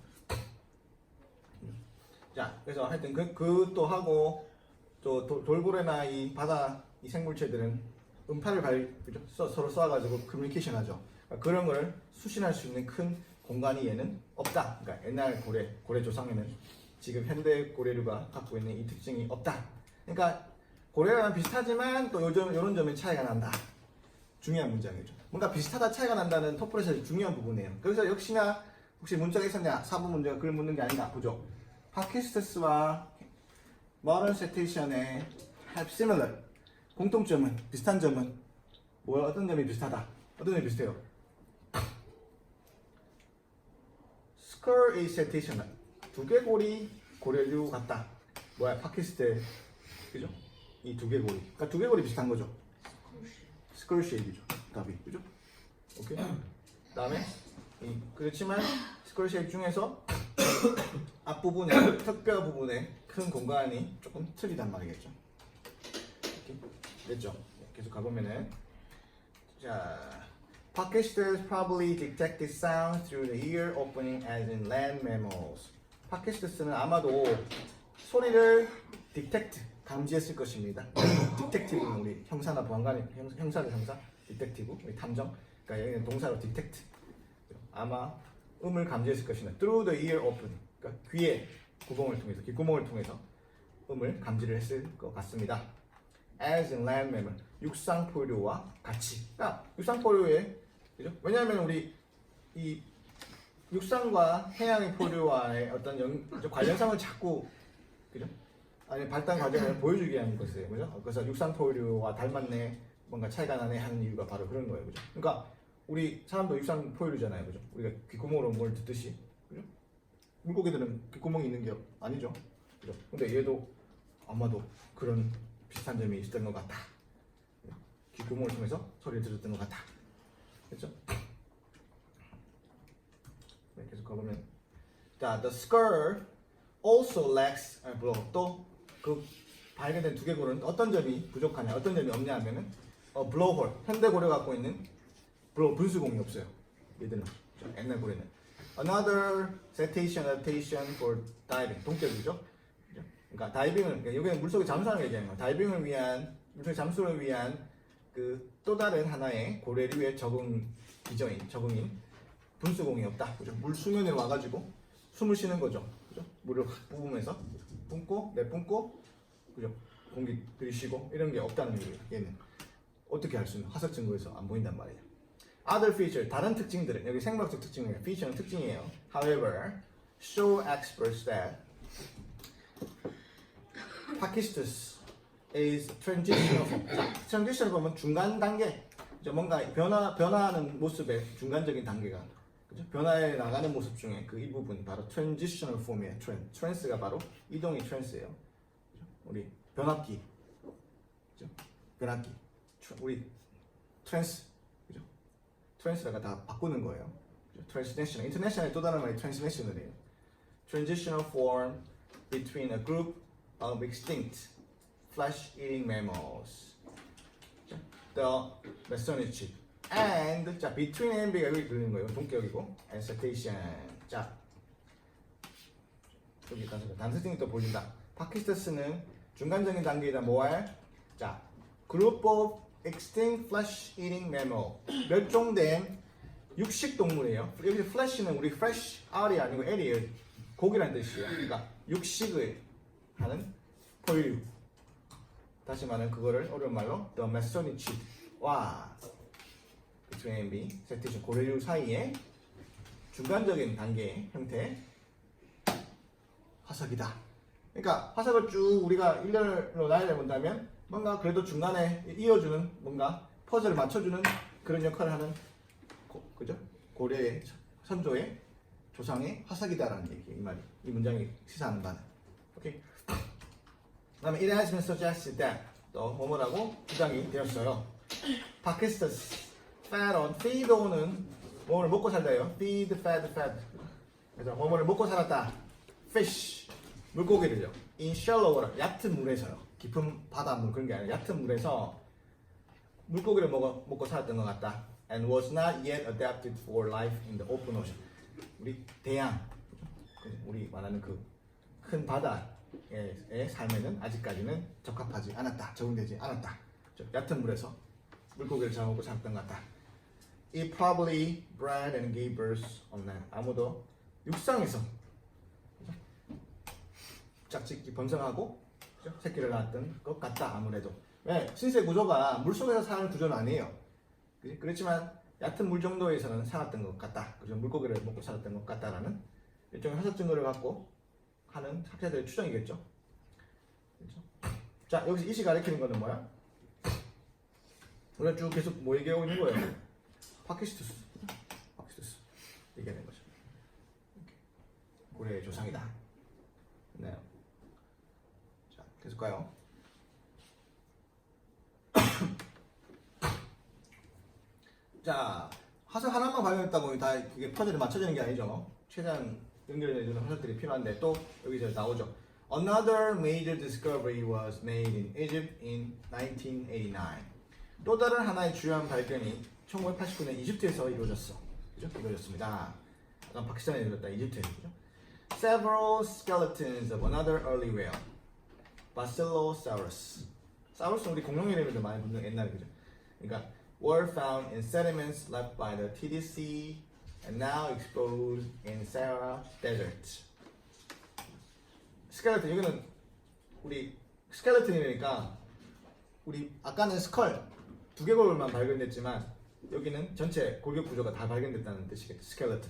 자 그래서 하여튼 그것도 하고 또 돌고래나 이 바다 이 생물체들은 음파를 그죠? 서로 쏴가지고 커뮤니케이션 하죠. 그러니까 그런 걸 수신할 수 있는 큰 공간이 얘는 없다. 그러니까 옛날 고래 조상에는 지금 현대 고래류가 갖고 있는 이 특징이 없다. 그러니까 고래랑 비슷하지만 또 이런 점에 차이가 난다. 중요한 문장이죠. 뭔가 비슷하다 차이가 난다는 토플에서 중요한 부분이에요. 그래서 역시나 혹시 문자가 있었냐? 4번 문제가 그걸 묻는 게 아닌가 보죠. 파키스트스와 modern citation의 have similar 공통점은 비슷한 점은 뭐 어떤 점이 비슷하다? 어떤 점이 비슷해요? Square is citational. 두개골이 고래류 같다. 뭐야? 파키스트 그죠? 이 두개골이. 그러니까 두개골이 비슷한 거죠. Square shape이죠. 답이 그죠? 오케이. 그다음에 그렇지만 스컬 쉐입 중에서 앞부분에 턱뼈 부분에 큰 공간이 조금 틀리단 말이겠죠. 이렇게 됐죠? 계속 가보면은 자, Pakistans probably detected sound through the ear opening as in land mammals. 파키스트스는 아마도 소리를 detect 감지했을 것입니다. detective는 우리 형사나 보안관이 형사를 형사, detective 우리 탐정. 그러니까 여기는 동사로 detect. 아마 음을 감지했을 것이다. Through the ear opening. 그러니까 귀의 구멍을 통해서, 귓구멍을 통해서 음을 감지를 했을 것 같습니다. As in land mammal. 육상포류와 같이. 그러니까 육상포류의 그죠? 왜냐하면 우리 이 육상과 해양의 포류와의 어떤 관련성을 자꾸 그죠? 아니 발달 과정을 보여주기 위한 것이에요, 그죠? 그래서 육상포류와 닮았네, 뭔가 차이가 나네 하는 이유가 바로 그런 거예요, 그죠? 그러니까 우리 사람도 육상포유류잖아요, 그죠? 우리가 귓구멍으로 뭘 듣듯이, 그죠? 물고기들은 귓구멍이 있는 게 아니죠, 그죠? 근데 얘도 아마도 그런 비슷한 점이 있었던 것 같다. 귓구멍을 통해서 소리를 들었던 것 같다. 그렇죠? 네, 계속 가보면 자, the skull also lacks 또그 발견된 두개골은 어떤 점이 부족하냐, 어떤 점이 없냐 하면은 blowhole, 현대 고려 갖고 있는 분수공이 없어요. 얘들은 옛날 고래는. Another citation adaptation for diving, 동격이죠. 그러니까 다이빙을, 그러니까 여기는 물속에 잠수하는 걸 얘기하는 거예요. 다이빙을 위한, 물속에 잠수를 위한 그 또 다른 하나의 고래류의 적응인 분수공이 없다. 그죠? 물 수면에 와가지고 숨을 쉬는 거죠. 그죠? 물을 확 뿜으면서 뿜고 내뿜고, 그죠? 공기 들이쉬고 이런 게 없다는 얘기예요. 얘는 어떻게 할 수 있는 화석 증거에서 안 보인단 말이에요. Other feature, 다른 특징들은 여기 생물학적 특징이에요. feature는 특징이에요. However, show experts that Pakistus is transitional form. transitional form은 중간 단계. 뭔가 변화하는 모습의 중간적인 단계가, 그죠? 변화해 나가는 모습 중에 그 일부분이 바로 transitional form이에요. trans가 바로 이동이 trans예요. 우리 변압기, 그죠? 변압기. 우리 trans, 그죠? trans가 다 바꾸는 거예요. transnational, international의 또 다른 말이 transnational이에요. transitional form between a group of extinct flesh-eating mammals. The Messonic and 자 between and be가 여기 들리는 거예요. 동격이고 and citation. 자 여기 단수등이 또 보여준다. 파키스트스는 중간적인 단계이다. 뭐할? 자 group of extinct flesh-eating mammal. 멸종된 육식 동물이에요. 여기 flesh는 우리 fresh R이 아니고 L이에요. 고기라는 뜻이에요. 그러니까 육식을 하는 포유류. 다시 말하면 그거를 어려운 말로 the Messonicid와 between and be, 세티션 고래류 사이의 중간적인 단계의 형태의 화석이다. 그러니까 화석을 쭉 우리가 일렬로 나열해 본다면 뭔가 그래도 중간에 이어주는 뭔가 퍼즐을 맞춰주는 그런 역할을 하는 그죠? 고래의 선조의 조상의 화석이다라는 얘기, 이 말이, 이 문장이 시사하는 바는. 오케이. 그다음에 it has been suggested that 또 뭐뭐라고 주장이 되었어요. Pakistus fed on, feed on은 뭐를 먹고 살다예요. feed, fed. 그래서 뭐뭐를 먹고 살았다. fish, 물고기를요. in shallow water, 얕은 물에서요. 깊은 바닷물 그런 게 아니라 얕은 물에서 물고기를 먹고 살았던 것 같다. and was not yet adapted for life in the open ocean. 우리 대양, 우리 말하는 그 큰 바다의 삶에는 아직까지는 적합하지 않았다. 적응되지 않았다. 얕은 물에서 물고기를 잡아먹고 살았던 것 같다. It probably bred and gave birth on land. 아무도 육상에서 짝짓기 번성하고 새끼를 낳았던 것 같다. 아무래도. 왜? 신체 구조가 물속에서 사는 구조는 아니에요. 그렇지만 얕은 물 정도에서는 살았던 것 같다. 그죠? 물고기를 먹고 살았던 것 같다라는 일종의 화석 증거를 갖고 하는 학자들의 추정이겠죠. 그렇죠? 자, 여기서 이시 가리키는 거는 뭐야? 우리가 쭉 계속 뭐 얘기하고 있는 거예요? 파키스투스 얘기하는 거죠. 고래의 조상이다. 네. 자, 계속 가요. 자, 화석 하나만 발견했다고 다 이게 퍼즐에 맞춰지는 게 아니죠. 최대한 연결해주는 화석들이 필요한데 또 여기서 나오죠. Another major discovery was made in Egypt in 1989. 또 다른 하나의 주요한 발견이 1989년 이집트에서 이루어졌어. 그죠? 이루어졌습니다. 아까 파키스탄에 이루어졌다. 이집트에서. 그죠? Several skeletons of another early whale, Basilosaurus. 사우루스는 우리 공룡 이름에도 많이 붙는 옛날에 그죠? 그러니까 were found in sediments left by the TDC and now exposed in Sahara Desert. 스켈레톤 여기는 우리 스켈레톤이니까 우리 아까는 스컬 두개골만 발견됐지만 여기는 전체 골격 구조가 다 발견됐다는 뜻이겠죠. 스켈레톤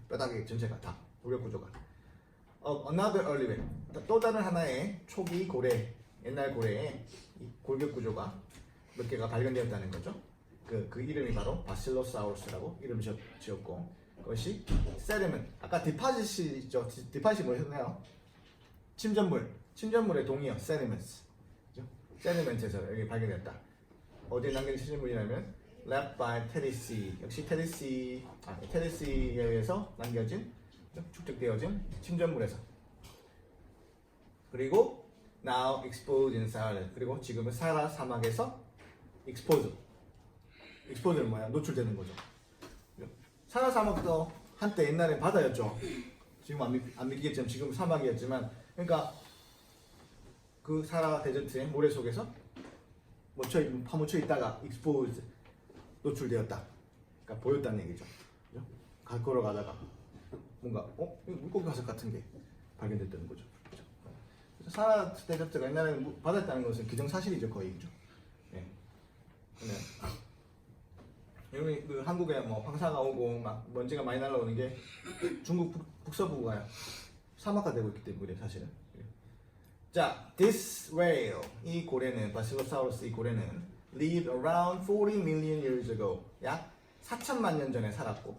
뼈다귀 전체가 다 골격 구조가. Another early whale. 또 다른 하나의 초기 고래 옛날 고래의 골격 구조가 몇 개가 발견되었다는 거죠. 그 이름이 바로 바실로사우루스라고 이름을 지었고 그것이 세디먼트 아까 디파짓이죠. 디파짓이 뭐였나요? 침전물의 동이요. 세디먼트 세디먼트에서 여기 발견됐다. 어디에 남긴 침전물이냐면 left by 테디시 역시 테디시에 의해서 남겨진 축적되어진 침전물에서 그리고 now exposed in Sahara 그리고 지금은 사하라 사막에서 exposed는 뭐야? 노출되는 거죠. 사하라 사막도 한때 옛날엔 바다였죠. 지금 안 믿기겠지만 지금 사막이었지만 그러니까 그 사하라 데저트의 모래 속에서 파묻혀 있다가 exposed 노출되었다. 그러니까 보였다는 얘기죠. 그죠? 걸어가다가 뭔가 이거 물고기 화석 같은 게 발견됐다는 거죠. 그죠? 그래서 사하라 데저트가 옛날에는 바다였다는 것은 기정사실이죠 거의. 그죠? 네. 네. 여기 그 한국에 뭐 황사가 오고 막 먼지가 많이 날아오는 게 중국 북서부가 사막화 되고 있기 때문에 사실은. 자, this whale 이 고래는 바실로사우루스 이 고래는 lived around 40 million years ago 약 4천만 년 전에 살았고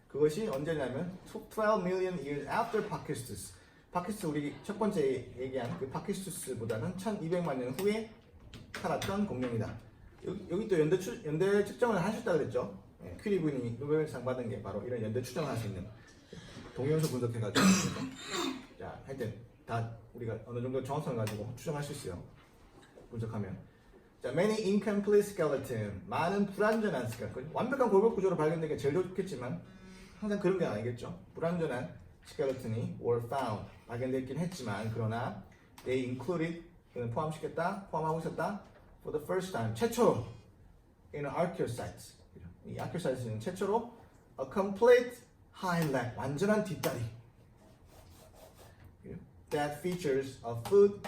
그것이 언제냐면 12 million years after Pakistus. 파키스투스 우리 첫 번째 얘기한 그 파키스투스보다는 1200만 년 후에 살았던 공룡이다. 여기 또 연대 측정을 하셨다 그랬죠. 네, 퀴리 군이 노벨상 받은 게 바로 이런 연대 추정을 할 수 있는 동위원소 분석해가지고 자 하여튼 다 우리가 어느 정도 정확성을 가지고 추정할 수 있어요. 분석하면 자 many incomplete skeleton 많은 불완전한 스켈레톤 완벽한 골격 구조로 발견된 게 제일 좋겠지만 항상 그런 게 아니겠죠. 불완전한 스켈레톤이 were found 발견됐긴 했지만 그러나 they included 포함하고 있었다. For the first time, 최초로 in archaeosites. 이 archaeosites는 최초로 a complete hind leg, 완전한 뒷다리. That features a foot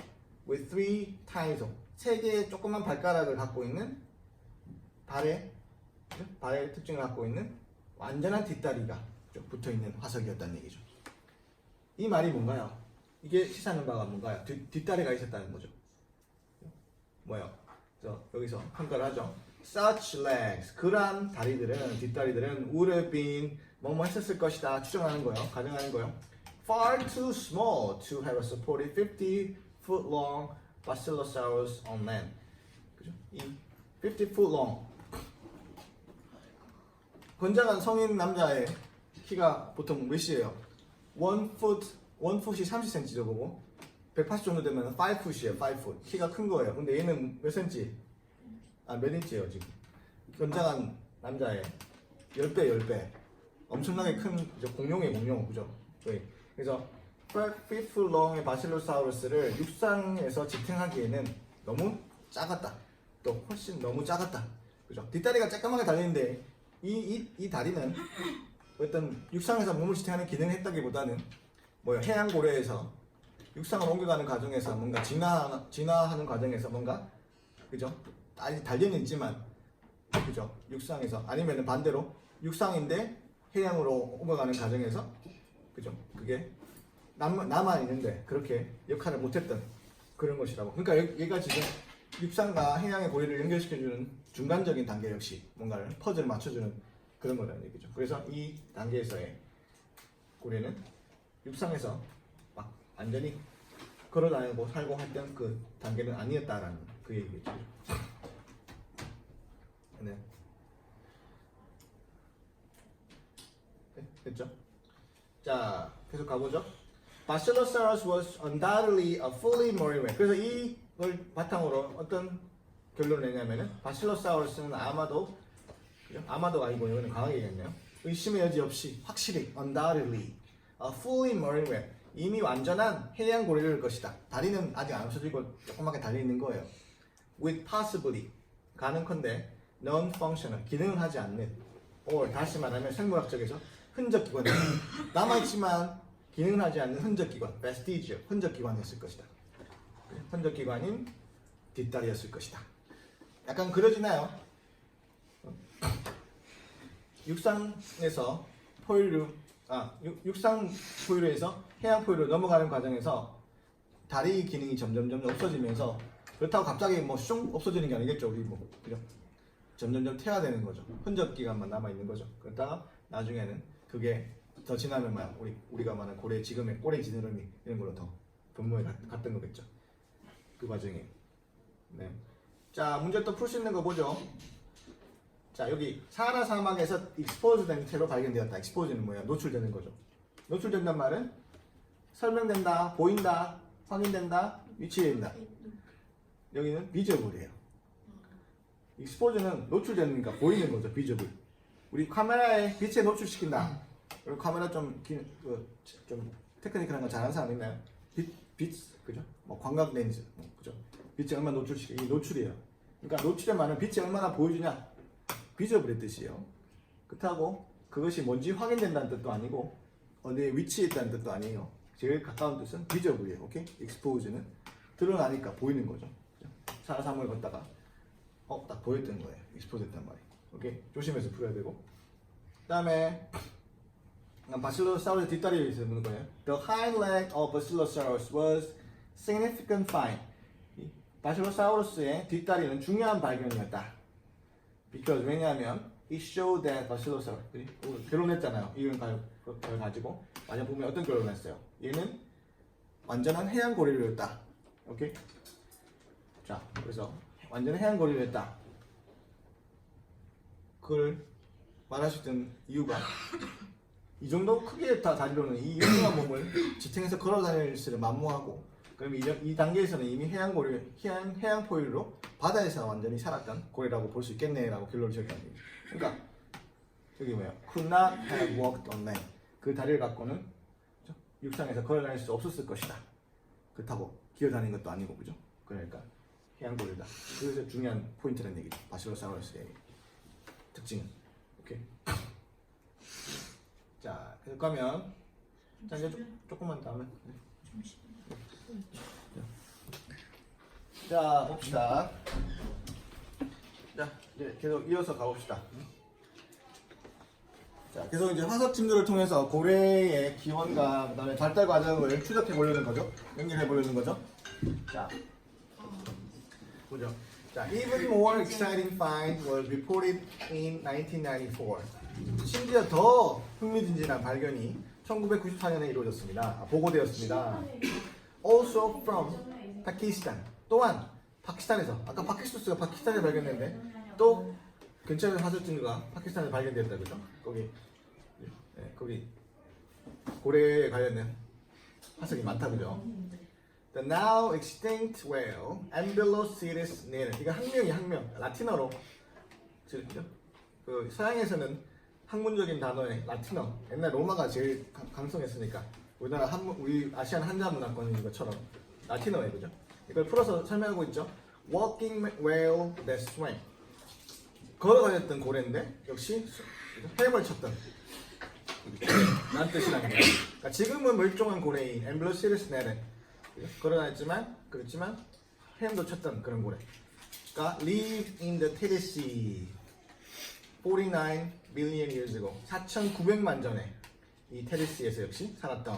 with 3 tiny toes. 3개의 조그만 발가락을 갖고 있는 발의 특징을 갖고 있는 완전한 뒷다리가 붙어 있는 화석이었다는 얘기죠. 이 말이 뭔가요? 이게 시사하는 바가 뭔가요? 뒷다리가 있었다는 거죠. 뭐요? 여기서 평가를 하죠. Such legs, 그러한 다리들은 뒷다리들은 would have been 뭐뭐 했었을 것이다 추정하는 거예요. 가정하는 거예요. Far too small to have supported 50-foot long Basilosaurus on land. 그죠? 이 50-foot long 건장한 성인 남자의 키가 보통 몇이에요? 1풋이 30cm죠 보고 180 정도 되면 5풋이에요. 5풋. 키가 큰 거예요. 근데 얘는 몇 cm? 몇 인치예요 지금? 건장한 남자의 10배. 엄청나게 큰 공룡이에요. 공룡. 그죠? 그래서 5풋 long의 바실로사우루스를 육상에서 지탱하기에는 너무 작았다. 또 훨씬 너무 작았다. 그죠? 뒷다리가 쬐까맣게 달리는데 이 다리는 어떤 육상에서 몸을 지탱하는 기능을 했다기보다는 해양 고래에서 육상을 옮겨가는 과정에서 뭔가 진화하는 과정에서 뭔가 그죠? 아직 단련은 있지만 그죠? 육상에서 아니면 반대로 육상인데 해양으로 옮겨가는 과정에서 그죠? 그게 남아 있는데 그렇게 역할을 못했던 그런 것이라고. 그러니까 얘가 지금 육상과 해양의 고리를 연결시켜주는 중간적인 단계 역시 뭔가를 퍼즐을 맞춰주는 그런 거라는 얘기죠. 그래서 이 단계에서의 고리는 육상에서 막 완전히 걸어다니고 살고 했던 그 단계는 아니었다라는 그 얘기겠죠. 네. 네, 됐죠? 자, 계속 가보죠. Basilosaurus was undoubtedly a fully marine whale. 그래서 이걸 바탕으로 어떤 결론을 내냐면은 바실로사우루스는 아마도 그죠? 아마도가 아니고 이거는 강하게 얘기했네요. 의심의 여지 없이 확실히 undoubtedly a fully marine whale. 이미 완전한 해양 고래일 것이다. 다리는 아직 안 없어지고 조그맣게 달려 있는 거예요. With possibly 가능컨대 non-functional 기능을 하지 않는 or 다시 말하면 생물학적에서 흔적기관 남아있지만 기능을 하지 않는 흔적기관 vestige 흔적기관이었을 것이다. 흔적기관인 뒷다리였을 것이다. 약간 그려지나요? 육상에서 포유류 육상 포유류에서 해양 포유류 넘어가는 과정에서 다리 기능이 점점 없어지면서 그렇다고 갑자기 슝 없어지는 게 아니겠죠. 우리 그죠? 점점 퇴화되는 거죠. 흔적 기간만 남아 있는 거죠. 그러다가 나중에는 그게 더 지나면 우리가 말하는 고래 지금의 꼬리 지느러미 이런 걸로 더 분모에 갔던 거겠죠. 그 과정에. 네. 자, 문제 또 풀 수 있는 거 보죠. 자, 여기 사하라 사막에서 익스포즈된 채로 발견되었다. 익스포즈는 뭐야? 노출되는 거죠. 노출된단 말은 설명된다, 보인다, 확인된다, 위치된다. 여기는 비저블이에요. 익스포즈는 노출되니까 보이는 거죠. 비저블. 우리 카메라에 빛에 노출시킨다. 그리고 카메라 좀 테크니컬한 거 잘하는 사람 있나요? 빛, 그죠? 광각 렌즈, 그죠? 빛이 얼마나 노출시켜? 이게 노출이에요. 그러니까 노출의 말은 빛이 얼마나 보여주냐? 비저블의 뜻이에요. 그렇다고 그것이 뭔지 확인된다는 뜻도 아니고 어디에 위치해 있다는 뜻도 아니에요. 제일 가까운 뜻은 비저블이에요. 오케이? 익스포즈는 드러나니까 보이는 거죠. 사람을 걷다가 딱 보였던 거예요. 익스포즈했단 말이에요. 오케이? 조심해서 풀어야 되고. 그 다음에 바실로사우루스 뒷다리에 있는 거예요. The hind leg of Basilosaurus was significant find. 바실로사우루스의 뒷다리는 중요한 발견이었다. Because 왜냐하면 it showed that Basilosaurus 결론했잖아요. 이런 걸 가지고 만약 보면 어떤 결론을 했어요? 얘는 완전한 해양 고리류였다. 오케이? 자, 그래서 완전한 해양 고리류였다. 그걸 말할 수 있던 이유가 이 정도 크기의 다리로는 이 유명한 몸을 지탱해서 걸어 다닐 수를 만무하고 그럼 이 단계에서는 이미 해양 포유류로 바다에서 완전히 살았던 고래라고 볼 수 있겠네라고 결론을 지었다는 얘기죠. 그러니까 저기 뭐야? Could not have walked on land. 그 다리를 갖고는 육상에서 걸어 다닐 수 없었을 것이다. 그렇다고 기어다니는 것도 아니고 그죠? 그러니까 해양 고래다. 그래서 중요한 포인트라는 얘기죠. 바실로사우루스의 특징은. 오케이. 자, 계속 가면 자 이제 조금만 더 하면 자 봅시다. 자 이제 계속 이어서 가봅시다. 자 계속 이제 화석 징조를 통해서 고래의 기원과 그다음에 발달 과정을 추적해 보려는 거죠. 연결해 보려는 거죠. 자 보죠. 자, even more exciting find was reported in 1994. 심지어 더 흥미진진한 발견이 1994년에 이루어졌습니다. 보고되었습니다. Also from Pakistan. 또한 파키스탄에서 아까 파키스토스가 파키스탄에 발견됐는데 또 근처의 화석 징조가 파키스탄에 발견됐다 그죠? 거기 고래에 관련된 화석이 많다 그죠? The now extinct whale, Amblyocetus natus. 이거 학명, 라틴어로 그죠? 그 서양에서는 학문적인 단어의 라틴어. 옛날 로마가 제일 강성했으니까 우리 아시안 한자 문화권인 것처럼 라틴어예요, 그죠? 이걸 풀어서 설명하고 있죠. Walking whale that swam. 걸어다녔던 고래인데 역시 헤엄을 쳤던 란 뜻이라는 거예요. 그러니까 지금은 멸종한 고래인 Amblyocetus natus. 그렇지만 헤엄도 쳤던 그런 고래가 live in the Tennessee 49 million years ago. 4,900만 전에 이 테리스에서 역시 살았던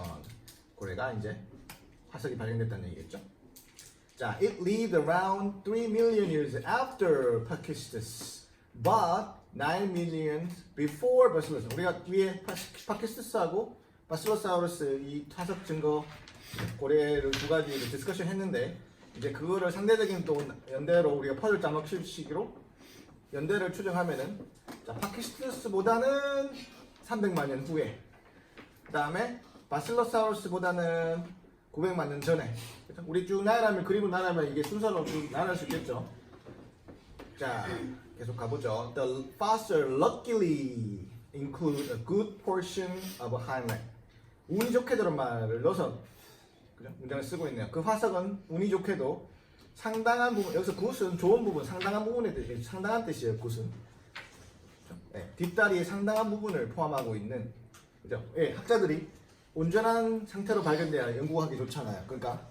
고래가 이제 화석이 발견됐다는 얘기겠죠. 자, it lived around 3 million years after Pakistus, but 9 million before Basilosaurus. 우리가 위에 파키스투스하고 바실로사우루스 이 화석 증거 고래를 두 가지를 디스커션 했는데 이제 그거를 상대적인 또 연대로 우리가 퍼즐 짜먹시기로 연대를 추정하면은 자, 파키스투스보다는 300만 년 후에 그 다음에 바실로사우루스보다는 900만 년 전에 그렇죠? 우리 쭉 나열하면 그림을 나열하면 이게 순서로 쭉 나열할 수 있겠죠. 자 계속 가보죠. The fossil luckily include a good portion of a hind leg. 운이 좋게도란 말을 넣어서 그죠? 문장을 쓰고 있네요. 그 화석은 운이 좋게도 상당한 부분 여기서 굿은 좋은 부분 상당한 부분에 대해 상당한 뜻이에요. 굿은 네, 뒷다리의 상당한 부분을 포함하고 있는 그죠? 예, 학자들이 온전한 상태로 발견돼야 연구하기 좋잖아요. 그러니까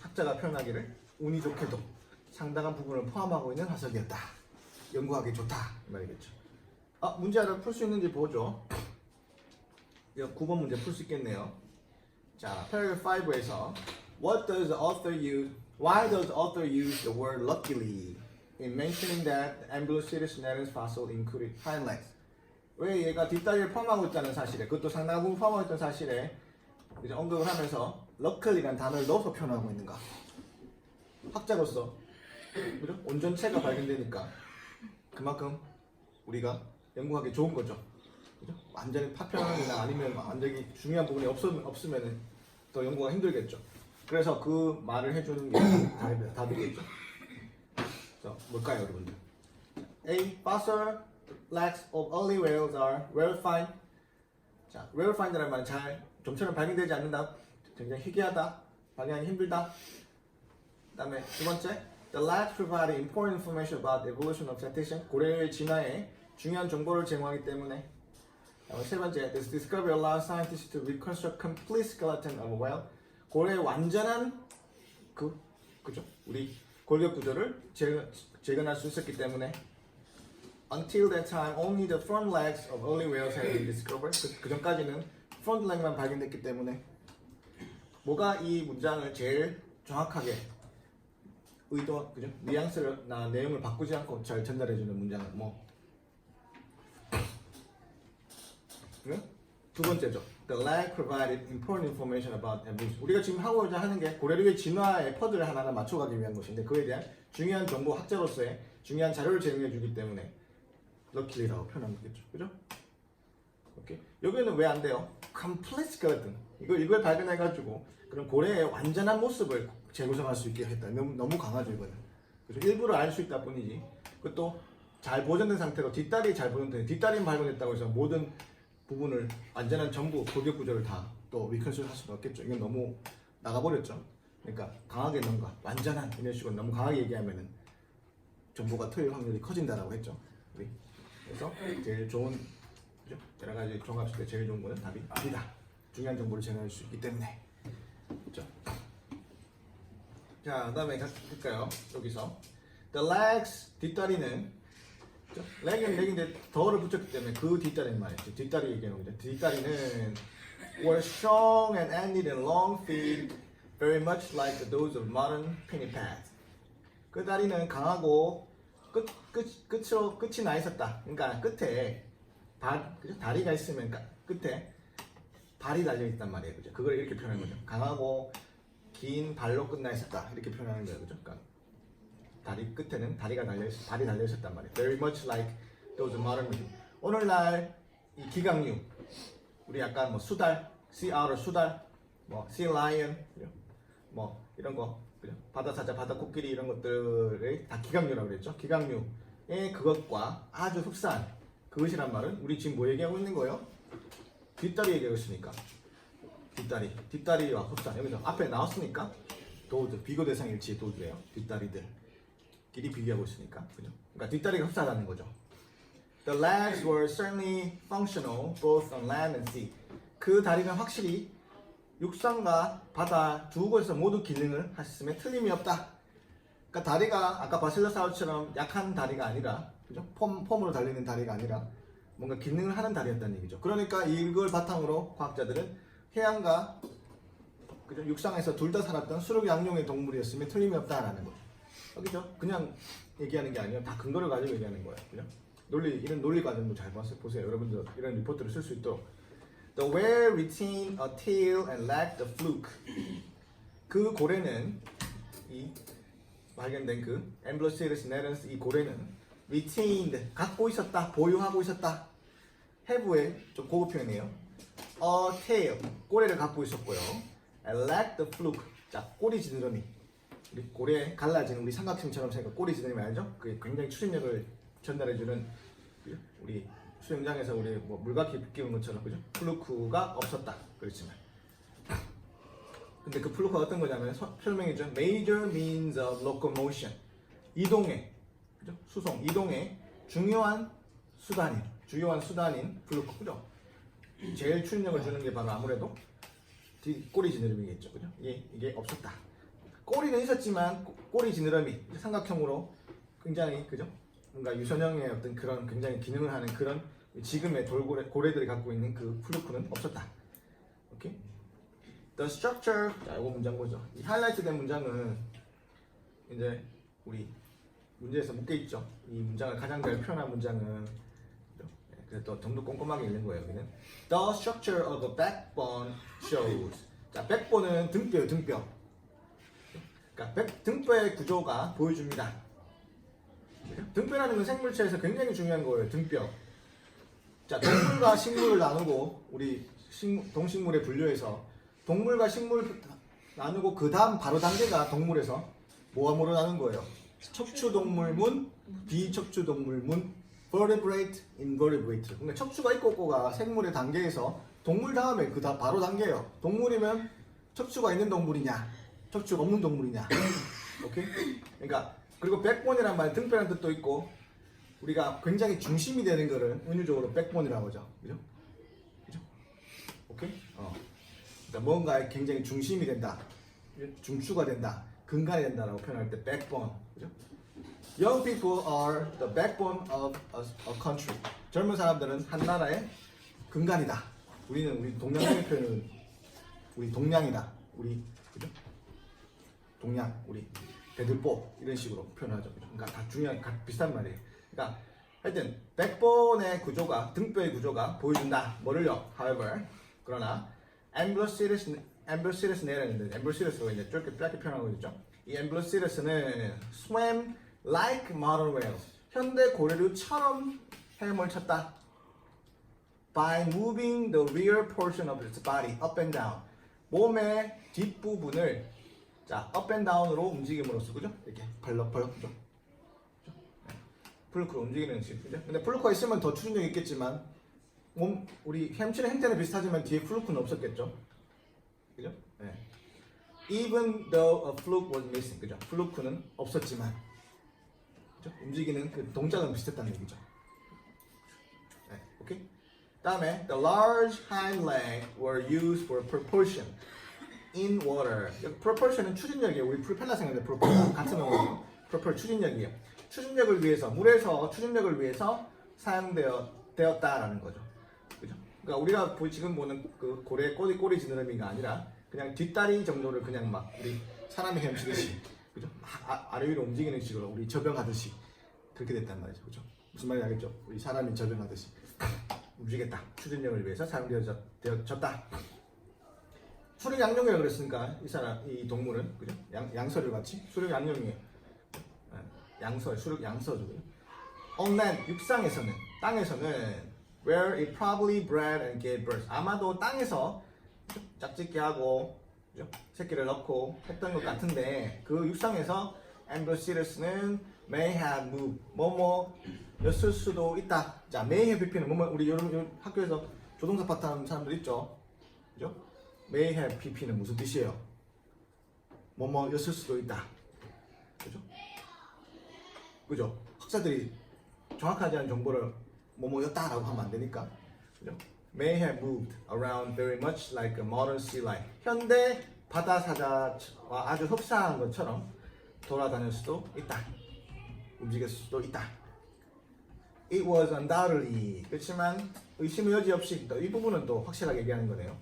학자가 표현하기를 운이 좋게도 상당한 부분을 포함하고 있는 화석이었다. 연구하기 좋다 이 말이겠죠. 문제를 풀 수 있는지 보죠. 9번 문제 풀 수 있겠네요. 자, paragraph 5에서 Why does the author use the word luckily in mentioning that the Ambulocetus fossil included hind legs? 왜 얘가 뒷다리를 포함하고 있다는 사실에 그것도 상당한 부분 포함하고 있다는 사실에 이제 언급을 하면서 luckily라는 단어를 넣어서 표현하고 있는가? 학자로서 그죠? 온전체가 발견되니까 그만큼 우리가 연구하기 좋은 거죠. 그죠? 완전히 파편이나 아니면 완전히 중요한 부분이 없으면은 더 연구가 힘들겠죠. 그래서 그 말을 해주는 게 답이겠죠. 그래서 뭘까요, 여러분들? A. Fossil legs of early whales are rarefied. 자, rarefied라는 말은 좀처럼 발견되지 않는다. 굉장히 희귀하다. 발견하기 힘들다. 그 다음에 두 번째, the legs provide important information about the evolution of cetacean. 고래의 진화에 중요한 정보를 제공하기 때문에. 세 번째, this discovery allows scientists to reconstruct complete skeleton of a whale. 고래의 완전한 그죠? 우리 골격 구조를 재건할 수 있었기 때문에. Until that time, only the front legs of early whales had been discovered. 그 전까지는 front leg만 발견됐기 때문에. 뭐가 이 문장을 제일 정확하게 그죠? 뉘앙스나 내용을 바꾸지 않고 잘 전달해주는 문장은 뭐? 두 번째죠. The leg provided important information about evolution. 우리가 지금 하고자 하는 게 고래류의 진화의 퍼즐을 하나하나 맞춰가기 위한 것인데 그에 대한 중요한 정보 학자로서의 중요한 자료를 제공해주기 때문에 luckily라고 표현한 거겠죠. 그죠? 오케이. 여기는 왜 안 돼요? complete skeleton. 이걸 발견해가지고 그런 고래의 완전한 모습을 재구성할 수 있게 했다. 너무 강하죠 이거는. 그래서 일부러 알 수 있다 뿐이지. 그것도 잘 보존된 상태로 뒷다리 잘 보존된 뒷다리만 발견했다고 해서 모든 부분을 완전한 전부 골격 구조를 다 또 리컨스트를 할 수는 없겠죠. 이건 너무 나가버렸죠. 그러니까 강하게 뭔가 완전한 이런 식으로 너무 강하게 얘기하면은 정보가 틀릴 확률이 커진다라고 했죠. 우리. 그래서 제일 좋은 그죠? 여러 가지 종합했을 때 제일 좋은 거는 답이 아니다. 중요한 정보를 제공할 수 있기 때문에. 그렇죠? 자, 그다음에 갈까요? 여기서 the legs 뒷다리는 렉인데 더를 붙였기 때문에 그 뒷다리는 말이죠. 뒷다리 얘기하는 거죠. 뒷다리는 were strong and ended in long feet, very much like those of modern pinnipeds. 그 다리는 강하고 끝이 나 있었다. 그러니까 끝에 그죠? 다리가 있으면 끝에 발이 달려 있단 말이에요. 그죠? 그걸 이렇게 표현하는 거죠. 강하고 긴 발로 끝나 있었다. 이렇게 표현하는 거예요. 그죠? 그러니까 다리 끝에는 발이 달려 있었단 말이에요. Very much like those modern. 오늘날 이 기각류, 우리 약간 뭐 수달, sea otter 수달, 뭐 sea lion, 뭐 이런 거, 그죠? 바다 사자, 바다 코끼리 이런 것들을 다 기각류라고 그랬죠. 기각류의 그것과 아주 흡사한 그것이란 말은 우리 지금 뭐 얘기하고 있는 거예요? 뒷다리 얘기하고 있으니까. 뒷다리와 흡사한 여기서 앞에 나왔으니까 도우드 비교 대상 일치의 도우드예요. 뒷다리들. 길이 비교하고 있으니까, 그죠? 그러니까 뒷다리가 흡사하다는 거죠. The legs were certainly functional both on land and sea. 그 다리는 확실히 육상과 바다 두 곳에서 모두 기능을 했음에 틀림이 없다. 그러니까 다리가 아까 바실로사우루스처럼 약한 다리가 아니라 그죠? 폼으로 달리는 다리가 아니라 뭔가 기능을 하는 다리였다는 얘기죠. 그러니까 이걸 바탕으로 과학자들은 해양과 그죠? 육상에서 둘 다 살았던 수륙 양용의 동물이었으면 틀림이 없다라는 거죠. 그죠? 그냥 얘기하는 게 아니라 다 근거를 가지고 얘기하는 거예요. 그죠? 이런 논리 과정도 잘 보세요. 여러분들 이런 리포트를 쓸 수 있도록. The whale retained a tail and lacked a fluke. 그 고래는 이 발견된 그 Amblosirus narans 이 고래는 retained 갖고 있었다, 보유하고 있었다. have의 좀 고급 표현이에요. A tail 꼬리를 갖고 있었고요. And lacked the fluke. 자 꼬리 지느러미. 우리 고래 갈라지는 우리 삼각형처럼 생긴 꼬리 지느러미 알죠? 그게 굉장히 추진력을 전달해주는 우리 수영장에서 우리 뭐 물바퀴 끼우는 것처럼 그죠? 플루크가 없었다. 그렇지만 근데 그 플루크가 어떤 거냐면 설명이죠. Major means of locomotion. 이동의 그죠? 수송 이동의 중요한 수단인 플루크 그죠? 제일 추진력을 주는 게 바로 아무래도 꼬리 지느러미겠죠. 그죠? 이게 없었다. 꼬리는 있었지만 꼬리 지느러미 삼각형으로 굉장히 그죠? 뭔가 유선형의 어떤 그런 굉장히 기능을 하는 그런 지금의 고래들이 갖고 있는 그 플루크는 없었다. 오케이? The structure. 자, 이거 문장 보죠. 이 하이라이트된 문장은 이제 우리 문제에서 묶여 있죠. 이 문장을 가장 잘 표현한 문장은 그래서 또 좀 더 꼼꼼하게 읽는 거예요. 여기는 The structure of a backbone shows. 자, backbone은 등뼈예요. 등뼈. 그러니까 등뼈의 구조가 보여줍니다. 등뼈라는 건 생물체에서 굉장히 중요한 거예요. 등뼈. 자, 동물과 식물을 나누고 우리 동식물에 분류해서 동물과 식물 나누고 그 다음 바로 단계가 동물에서 뭐가 나눈 거예요? 척추동물문, 비척추동물문, vertebrate, invertebrate. 그러니까 척추가 있고 없고가 생물의 단계에서 동물 다음에 그 다음 바로 단계예요. 동물이면 척추가 있는 동물이냐, 척추가 없는 동물이냐. 오케이? 그러니까 그리고 백본이란 말 등뼈라는 뜻도 있고 우리가 굉장히 중심이 되는 거를 은유적으로 백본이라고 하죠. 그죠? 그죠? 오케이? 그러니까 뭔가에 굉장히 중심이 된다. 중추가 된다. 근간이 된다라고 표현할 때 backbone. 그죠? Young people are the backbone of a country. 젊은 사람들은 한 나라의 근간이다. 우리 동양적인 표현은 우리 동양이다. 우리 그죠? 동양, 우리 배들보 이런 식으로 표현하죠. 그러니까 다 중요한 비슷한 말이에요. 그러니까 하여튼 백본의 구조가 등뼈의 구조가 보여준다. 뭐를요? However, 그러나 Amblosirus narans, Amblosirus로 이제 짧게 표현하고 있죠. 이 Amblosirus는 swam like modern whales. 현대 고래류처럼 헤엄을 쳤다. By moving the rear portion of its body up and down. 몸의 뒷부분을 자, up and down으로 움직임으로써 그죠? 이렇게 벌럭벌럭 그죠? 플루크로 움직이는 식 그죠? 근데 플루크가 있으면 더 추진력이 있겠지만 우리 햄치는 행태는 비슷하지만 뒤에 플루크는 없었겠죠? 그죠? 네. Even though a fluke was missing 그죠? 플루크는 없었지만 그죠? 움직이는 그 동작은 비슷했다는 얘기죠. 네, 오케이? 다음에 the large hind leg were used for propulsion in water. propulsion은 추진력이에요. 우리 프로펠러 생각하는데 프로펠러 같은 용어예요. propel 추진력이에요. 추진력을 위해서 물에서 추진력을 위해서 사용되었다라는 거죠. 그죠? 그러니까 우리가 지금 보는 그 꼬리 지느러미가 아니라 그냥 뒷다리 정도를 그냥 막 우리 사람이 헤엄치듯이 그죠? 아래 위로 움직이는 식으로 우리 접영하듯이 그렇게 됐단 말이죠. 그죠? 무슨 말인지 알겠죠? 우리 사람이 접영하듯이 움직였다. 추진력을 위해서 사용되어졌다. 수륙 양용이라고 그랬으니까 이 동물은 그죠? 양서류 같이 수륙 양용이에요. 양서, 수륙 양서죠. On land, 육상에서는 땅에서는 where it probably bred and gave birth. 아마도 땅에서 짝짓기 하고 그죠? 새끼를 넣고 했던 것 같은데 그 육상에서 Amblosirus는 may have moved. 뭐였을 수도 있다. 자, may have pp는 우리 여러분 학교에서 조동사 파트 하는 사람들 있죠. 그죠? may have pp는 무슨 뜻이에요? 뭐였을 수도 있다. 그죠? 그죠? 학자들이 정확하지 않은 정보를 뭐였다라고 하면 안 되니까. 그죠? May have moved around very much like a modern sea lion. 현대 바다 사자와 아주 흡사한 것처럼 돌아다닐 수도 있다. 움직일 수도 있다. It was undoubtedly. 그렇지만 의심의 여지 없이 또 이 부분은 또 확실하게 얘기하는 거네요.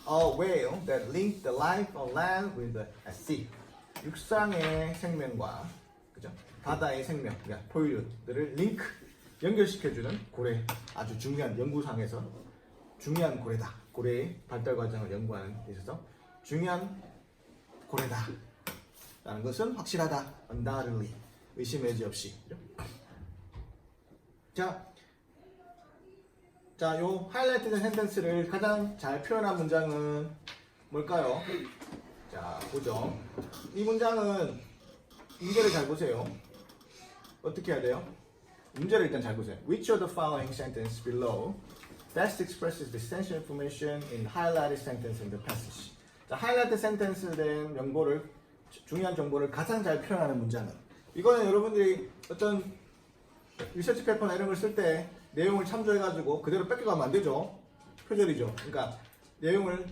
A whale that linked the life on land with the sea. 육상의 생명과 그죠? 바다의 생명, 그러니까 포유류들을 링크 연결시켜주는 고래. 아주 중요한 연구상에서 중요한 고래다. 고래의 발달 과정을 연구하는 데 있어서 중요한 고래다. 라는 것은 확실하다. Undoubtedly. 의심의 여지 없이. 그죠? 자, 요 하이라이트된 센텐스를 가장 잘 표현한 문장은 뭘까요? 자, 보죠. 이 문장은 문제를 잘 보세요. 어떻게 해야 돼요? 문제를 일단 잘 보세요. Which of the following sentence below best expresses the essential information in highlighted sentence in the passage? 자, 하이라이트 센텐스 된 정보를 중요한 정보를 가장 잘 표현하는 문장은 이거는 여러분들이 어떤 리서치 페이퍼나 이런 걸 쓸 때 내용을 참조해가지고 그대로 뺏겨가면 안 되죠. 표절이죠. 그러니까 내용을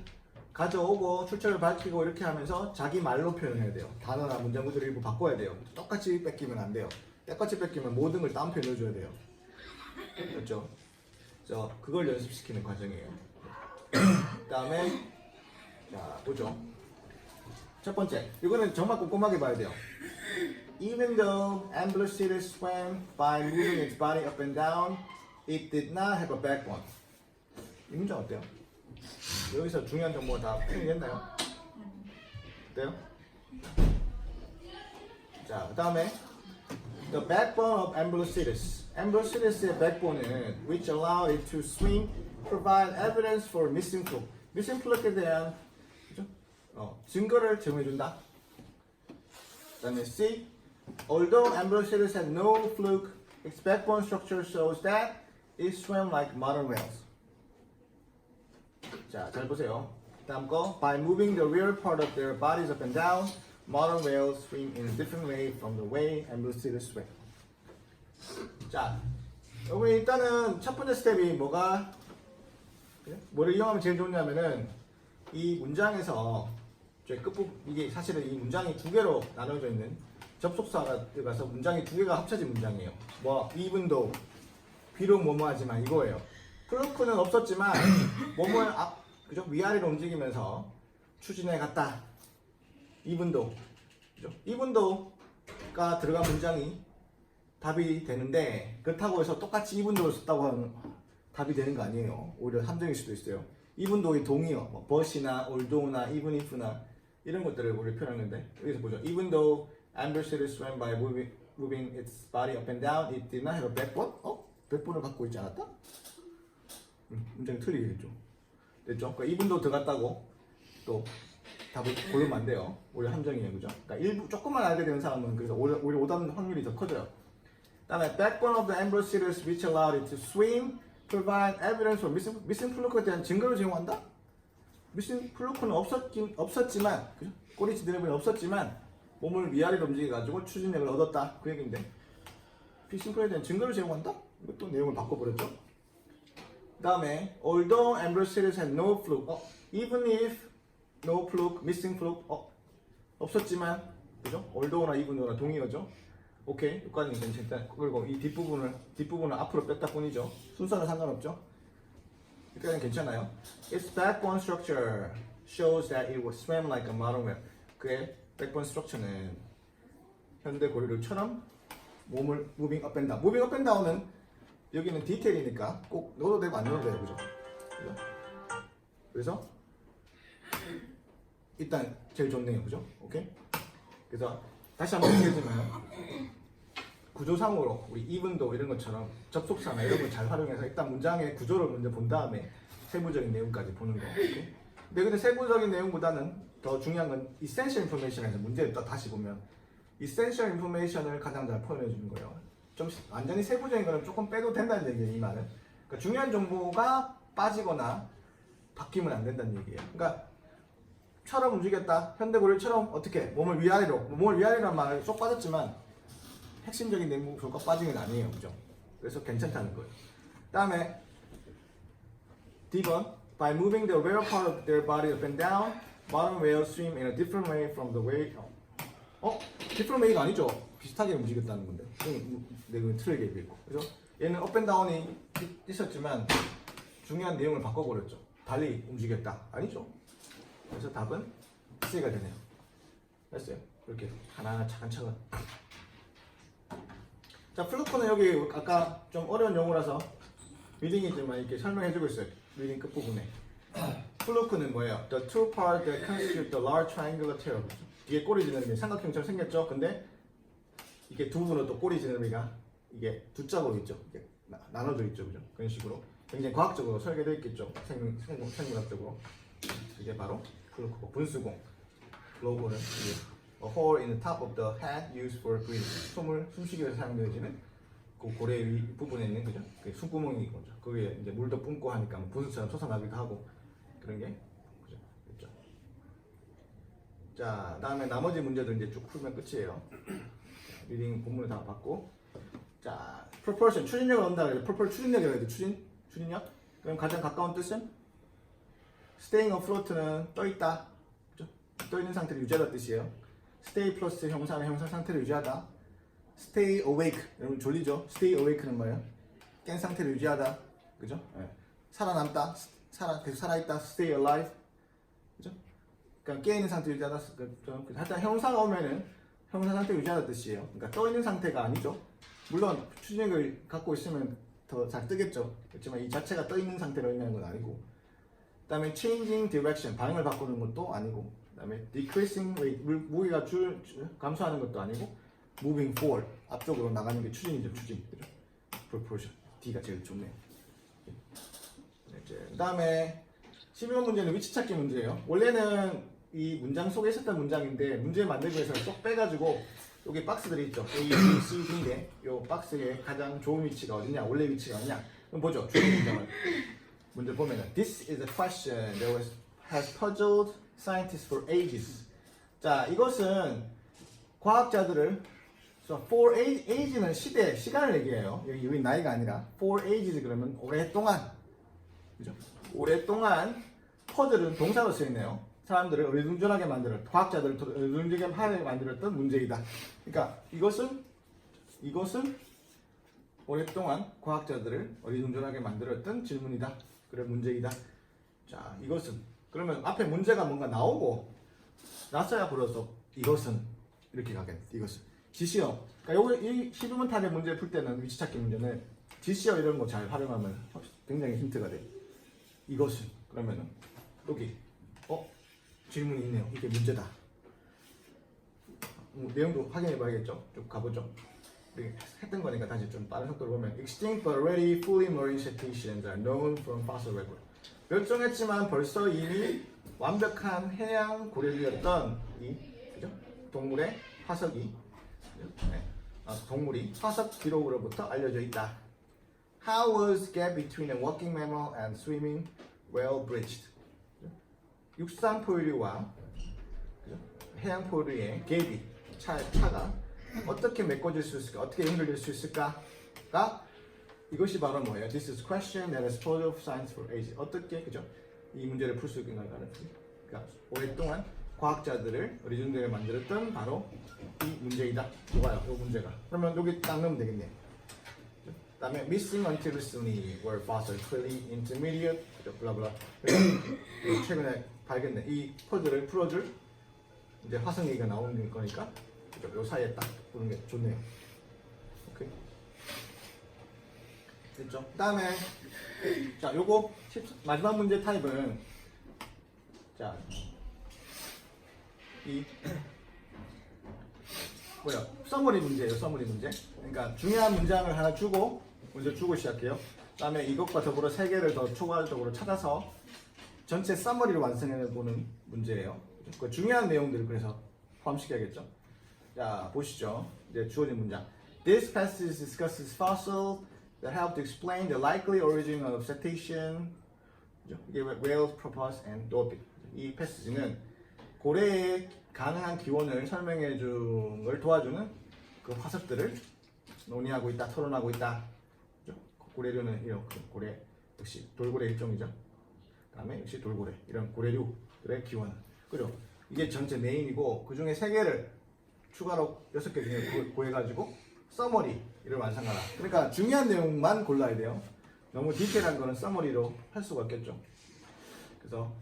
가져오고 출처를 밝히고 이렇게 하면서 자기 말로 표현해야 돼요. 단어나 문장 구조를 일부 바꿔야 돼요. 똑같이 뺏기면 안 돼요. 똑같이 뺏기면 모든 걸 따옴표 넣어줘야 돼요. 그렇죠? 그래서 그걸 연습시키는 과정이에요. 그 다음에 자 보죠. 첫 번째, 이거는 정말 꼼꼼하게 봐야 돼요. Even though Amblosyrus swam by moving its body up and down, it did not have a backbone. 이 문장 어때요? 여기서 중요한 정보가 다 표현이 됐나요? 어때요? 자, 그 다음에 The backbone of Amblosyrus. Amblosyrus의 backbone은 which allowed it to swim, provide evidence for missing fluke. missing fluke에 대한 그죠? 증거를 제공해준다. 그 다음에 C. Although Amblosyrus had no fluke, its backbone structure shows that it swam like modern whales. 자, 잘 보세요. 다음 거. By moving the rear part of their bodies up and down, modern whales swim in a different way from the way Amblosyrus swam. 자, 여러분 일단은 첫 번째 스텝이 뭐를 이용하면 제일 좋냐면은 이 문장에서 저 끝부분 이게 사실은 이 문장이 두 개로 나눠져 있는 접속사가 들어가서 문장이 두 개가 합쳐진 문장이에요. even though 비록 뭐뭐하지만 이거예요. 플루크는 없었지만 몸을 그죠? 위아래로 움직이면서 추진해 갔다. even though 그죠? even though가 들어간 문장이 답이 되는데 그렇다고 해서 똑같이 even though를 썼다고 하면 답이 되는 거 아니에요. 오히려 함정일 수도 있어요. even though의 동의어, but이나 although나 even if나 이런 것들을 우리 표현하는데 여기서 보죠. Even though Amblosyrus swam by moving its body up and down, it did not have a backbone. backbone을 갖고 있지 않았다? 문장이 틀리겠죠. 됐죠? 그러니까 even though 들어갔다고 또 답을 고르면 안 돼요. 오히려 함정이에요, 그죠? 그러니까 일부 조금만 알게 되는 사람은 그래서 오히려 오답 확률이 더 커져요. 다음에 backbone of the Amblosyrus which allowed it to swim, provide evidence for missing fluke에 대한 증거를 제공한다? missing fluke는 없었지만, 그죠? 꼬리치 드래곤이 없었지만 몸을 위아래로 움직여가지고 추진력을 얻었다. 그 얘기인데 missing fluke에 대한 증거를 제공한다? 이것도 내용을 바꿔버렸죠. 그 다음에 although Amblosyrus had no fluke, even if no fluke, missing fluke, 없었지만, 그죠? although나 even나 동의어죠. 오케이, 여기까지는 괜찮다. 그리고 이 뒷부분을 앞으로 뺐다 뿐이죠. 순서는 상관없죠. 여기까지는 괜찮아요. Its backbone structure shows that it was swam like a modern whale. 그의 backbone structure는 현대 고리류처럼 몸을 moving up and down. moving up and down은 여기는 디테일이니까 꼭 넣어도 되고 안 넣어도 돼요, 그죠? 그래서 일단 제일 좋네요, 그죠? 오케이? 그래서 다시 한번 얘기해주면 구조상으로 우리 even though 이런 것처럼 접속사나 이런 걸 잘 활용해서 일단 문장의 구조를 먼저 본 다음에 세부적인 내용까지 보는 거. 오케이? 근데 세부적인 내용보다는 더 중요한 건 essential information에서 문제를 또 다시 보면 essential information을 가장 잘 표현해 주는 거예요. 좀 완전히 세부적인 거는 조금 빼도 된다는 얘기예요, 이 말은. 그러니까 중요한 정보가 빠지거나 바뀌면 안 된다는 얘기예요. 그러니까 처럼 움직였다. 현대고리처럼 어떻게 몸을 위아래로란 말을 쏙 빠졌지만 핵심적인 내용 조금 빠진 건 아니에요, 그죠? 그래서 괜찮다는 거예요. 다음에 D번 By moving the rear part of their body up and down, modern whales swim in a different way from the way. different way가 아니죠? 비슷하게 움직였다는 건데. 내가 틀리게 얘기했고, 그죠? 얘는 업앤다운이 있었지만 중요한 내용을 바꿔버렸죠. 달리 움직였다. 아니죠. 그래서 답은 C가 되네요. 됐어요. 이렇게 하나하나 차근차근. 자, 플루크는 여기 아까 좀 어려운 용어라서 리딩이지만 이렇게 설명해주고 있어요. 리딩 끝부분에. 플루크는 뭐예요? The two parts that constitute the large triangular tail. 뒤에 꼬리 지느러미 삼각형처럼 생겼죠? 근데 이게 두 부분으로 또 꼬리 지느러미가 이게 두 짝으로 있죠. 이게 나눠져 있죠. 그죠? 그런 식으로. 굉장히 과학적으로 설계되어 있겠죠. 생물학적으로. 이게 바로 플루크고 분수공. 로고는 a hole in the top of the head used for breathing. 숨쉬기 위해서 사용되어지는 그 고래 위 부분에 있는 거죠. 그 숨구멍인 거죠. 거기에 이제 물도 뿜고 하니까 뭐 분수처럼 솟아나기도 하고 그런 게 그죠. 있죠. 자, 다음에 나머지 문제들 이제 쭉 풀면 끝이에요. 리딩 본문을 다 봤고, 자, proportion 추진력을 얻는다 그래요. proportion 추진력이라고 해도 추진력? 그럼 가장 가까운 뜻은 staying afloat는 떠 있다, 그죠? 떠 있는 상태를 유지하다 뜻이에요. stay 플러스 형사는 형사 상태를 유지하다. stay awake, 여러분 졸리죠? stay awake는 뭐예요? 깬 상태를 유지하다, 그죠? 네. 살아남다, 계속 살아있다, stay alive, 그죠? 그러니까 깨 있는 상태를 유지하다. 하여튼 형사가 오면은 형사 상태 유지하다 뜻이에요. 그러니까 떠 있는 상태가 아니죠. 물론 추진력을 갖고 있으면 더 잘 뜨겠죠. 그렇지만 이 자체가 떠 있는 상태로 있는 건 아니고. 그다음에 changing direction, 방향을 바꾸는 것도 아니고. 그다음에 decreasing rate, 무게가 감소하는 것도 아니고. moving forward, 앞쪽으로 나가는 게 추진이죠. 추진, 그죠? proportion, D가 제일 좋네요. 그다음에 12번 문제는 위치 찾기 문제예요. 원래는 이 문장 속에 있었던 문장인데 문제 만들기 위해서 쏙 빼가지고 여기 박스들이 있죠. A, B, C, D인데 이 박스의 가장 좋은 위치가 어디냐, 원래 위치가 어디냐. 그럼 보죠. 주요 문장을 문제 보면은 This is a question that has puzzled scientists for ages. 자, 이것은 과학자들을 for age는 시간을 얘기해요. 여기 나이가 아니라 for ages 그러면 오랫동안, 그죠? 오랫동안 퍼즐은 동사로 쓰이네요. 사람들을 어리둥절하게 과학자들을 어리둥절하게 만들었던 문제이다. 그러니까 이것은 오랫동안 과학자들을 어리둥절하게 만들었던 질문이다. 그래 문제이다. 자, 이것은 그러면 앞에 문제가 뭔가 나오고 났어야 불어서 이것은 이렇게 가겠네. 이것은 지시어. 그러니까 이 12문 탑의 문제 풀 때는 위치찾기 문제는 지시어 이런 거 잘 활용하면 굉장히 힌트가 돼. 이것은 그러면은 여기 질문이 있네요. 이게 문제다. 내용도 확인해 봐야겠죠. 쭉 가보죠. 했던 거니까 다시 좀 빠른 속도로 보면 extinct but already fully marine cetaceans are known from fossil record. 멸종했지만 벌써 이미 완벽한 해양 고래류였던 이 그죠? 동물의 화석이 동물이 화석 기록으로부터 알려져 있다. How was gap between a walking mammal and swimming whale bridged? 육상 포유류와 해양 포유류의 갭이 차가 어떻게 메꿔질 수 있을까? 어떻게 연결될 수 있을까?가 이것이 바로 뭐예요? This is question that has puzzled science for ages. 어떻게 그죠? 이 문제를 풀 수 있는가를 그러니까 오랫동안 과학자들을 어리둥절하게 만들었던 바로 이 문제이다. 좋아요, 이 문제가. 그러면 여기 딱 넣으면 되겠네. 그다음에 missing until recently were fossil clearly intermediate 블라블라. 최근에 발견된 이 퍼즐을 풀어줄 이제 화성 얘기가 나오는 거니까 요 사이에 딱 보는 게 좋네요. 오케이. 됐죠? 그다음에 자, 요거 마지막 문제 타입은 자, 이 서머리 문제예요. 서머리 문제. 그러니까 중요한 문장을 하나 주고 먼저 주고 시작해요. 그다음에 이것과 더불어 세 개를 더 추가적으로 찾아서 전체 서머리를 완성해 보는 문제예요. 그 중요한 내용들을 그래서 포함시켜야겠죠. 자, 보시죠. 이제 주어진 문장. This passage discusses fossils that help to explain the likely origin of cetacean, 이게 whales, porpoise, and dolphin. 이 패시지는 고래의 가능한 기원을 설명해 준 걸 도와주는 그 화석들을 논의하고 있다, 토론하고 있다. 고래류는 이런 고래 역시 돌고래 일종이죠. 그다음에 역시 돌고래 이런 고래류들의 기원. 그죠? 이게 전체 메인이고 그 중에 세 개를 추가로 6개 중에 구해가지고 서머리 이를 완성하라. 그러니까 중요한 내용만 골라야 돼요. 너무 디테일한 거는 서머리로 할 수가 없겠죠. 그래서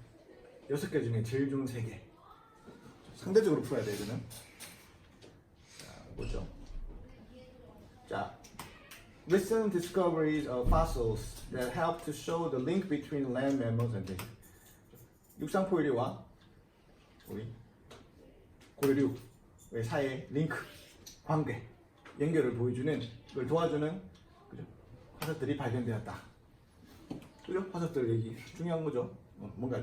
6개 중에 제일 좋은 3개. 상대적으로 풀어야 돼, 이거는. 자, 보죠. 자, recent discoveries of fossils that help to show the link between land mammals and they. 육상 포유류와 우리 고래류의 사이의 링크, 관계, 연결을 보여주는 걸 도와주는 그죠? 화석들이 발견되었다. 그죠? 화석들 얘기 중요한 거죠. 뭔가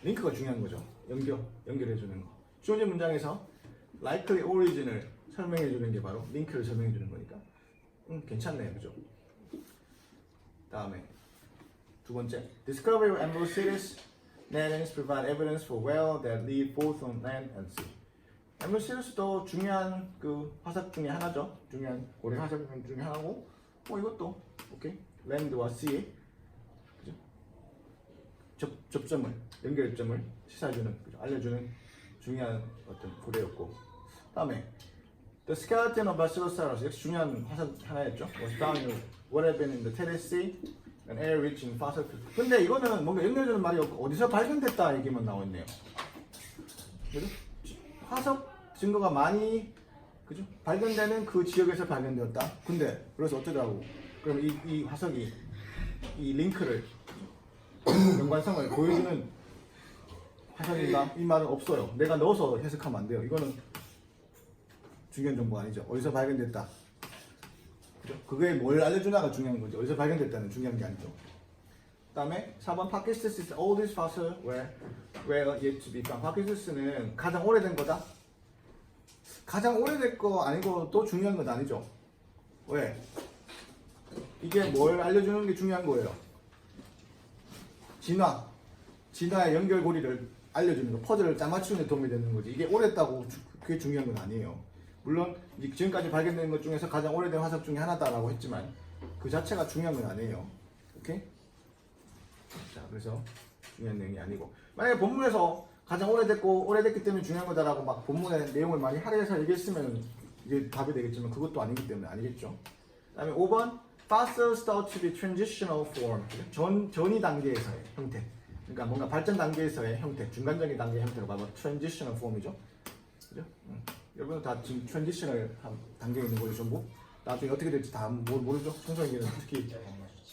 링크가 중요한 거죠. 연결해 주는 거. 주어진 문장에서 likely origin을 설명해 주는 게 바로 링크를 설명해 주는 거니까 괜찮네요, 그죠? 다음에 두 번째, discovery of Ambrosilis nettings provide evidence for whales that live both on land and sea. Ambrosilis도 중요한 그 화석 중에 하나죠. 중요한 고래 화석 중에 하나고, 이것도 오케이 land와 sea 그죠? 접점을 연결점을 시사해주는 알려주는 중요한 어떤 고래였고, 다음에 The skeleton of Basilosaurus 역시 중요한 화석 하나였죠. Was found in what had been in the Tennessee, an area rich in fossil fuel. 근데 이거는 뭔가 연결되는 말이 없고 어디서 발견됐다 얘기만 나왔네요. 그죠? 화석 증거가 많이 그죠? 발견되는 그 지역에서 발견되었다. 근데 그래서 어쩌라고? 그럼 이 화석이 이 링크를 연관성을 보여주는 화석인가? 이 말은 없어요. 내가 넣어서 해석하면 안 돼요. 이거는 중요한 정보 아니죠. 어디서 발견됐다. 그죠? 그게 뭘 알려주나가 중요한 거죠. 어디서 발견됐다는 중요한 게 아니죠. 그 다음에 4번 Pakistan is the oldest fossil where yet to be found. 파키스트스는 가장 오래된 거다. 가장 오래된 거 아니고 또 중요한 건 아니죠. 왜? 이게 뭘 알려주는 게 중요한 거예요. 진화의 연결고리를 알려주는 거, 퍼즐을 짜맞추는 데 도움이 되는 거지. 이게 오래됐다고 그게 중요한 건 아니에요. 물론 지금까지 발견된 것 중에서 가장 오래된 화석 중에 하나다라고 했지만 그 자체가 중요한 건 아니에요. 오케이? 자, 그래서 중요한 내용이 아니고, 만약에 본문에서 가장 오래됐기 때문에 중요한 거다라고 막 본문의 내용을 많이 할애해서 얘기했으면 이게 답이 되겠지만 그것도 아니기 때문에 아니겠죠. 그 다음에 5번 Fossils thought to be transitional form. 전이 단계에서의 형태. 그러니까 뭔가 발전 단계에서의 형태, 중간적인 단계의 형태로 바로 transitional form이죠. 그죠? 여러분은 다 지금 transitional 단계에 있는 거죠, 전부. 나중에 어떻게 될지 다 모르죠. 청소년기는 특히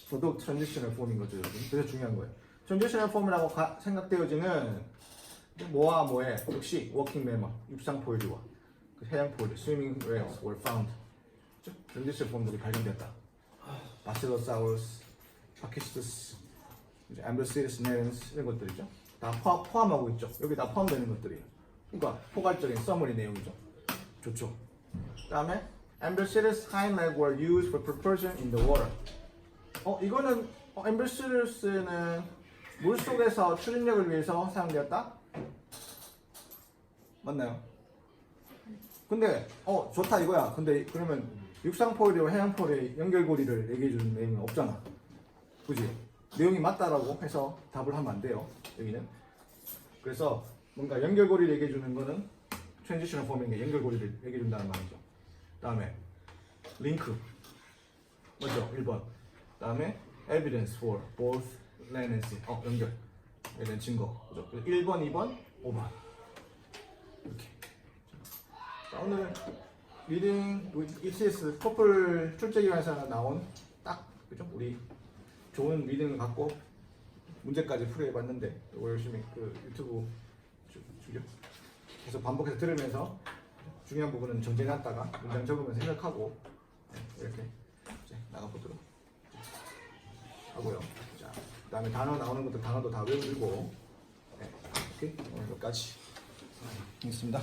저도 transitional form인 거죠, 여러분. 그래서 중요한 거예요. transitional form이라고 생각되어지는 뭐와 뭐에 역시 working mammal, 육상 포유류와 해양 포유류, swimming whales were found. 그죠? transitional form들이 발견됐다. 바실로사우루스, 파키스투스, 앰브로시리스 네렌스 이런 것들이죠. 다 포함하고 있죠. 여기 다 포함되는 것들이에요. 그러니까 포괄적인 서머리 내용이죠. 좋죠. 그다음에 앰브로시리스 hind leg were used for propulsion in the water. 이거는 앰브로시리스는 물 속에서 추진력을 위해서 사용되었다. 맞나요? 근데 좋다 이거야. 근데 그러면 육상 포유류와 해양 포유류의 연결고리를 얘기해주는 내용은 없잖아. 그지? 내용이 맞다라고 해서 답을 하면 안 돼요. 여기는. 그래서 뭔가 연결고리를 얘기해주는 거는 트랜지셔널 폼인 게 연결고리를 얘기해준다는 말이죠. 다음에 링크. 맞죠? 1번. 다음에 evidence for both land and sea. 연결. 이런 증거. 그죠? 1번, 2번, 5번. 이렇게. 자, 오늘 리딩 ECS 퍼플 출제기관에서 나온 딱 그죠? 우리 좋은 리딩을 갖고 문제까지 풀이해봤는데 이거 열심히 그 유튜브 주죠. 계속 반복해서 들으면서 중요한 부분은 정리해놨다가 문장 적으면서 해석하고 이렇게 이제 나가보도록 하고요. 자, 그다음에 단어 나오는 것도 단어도 다 외우고 오케이? 오늘 여기까지 하겠습니다.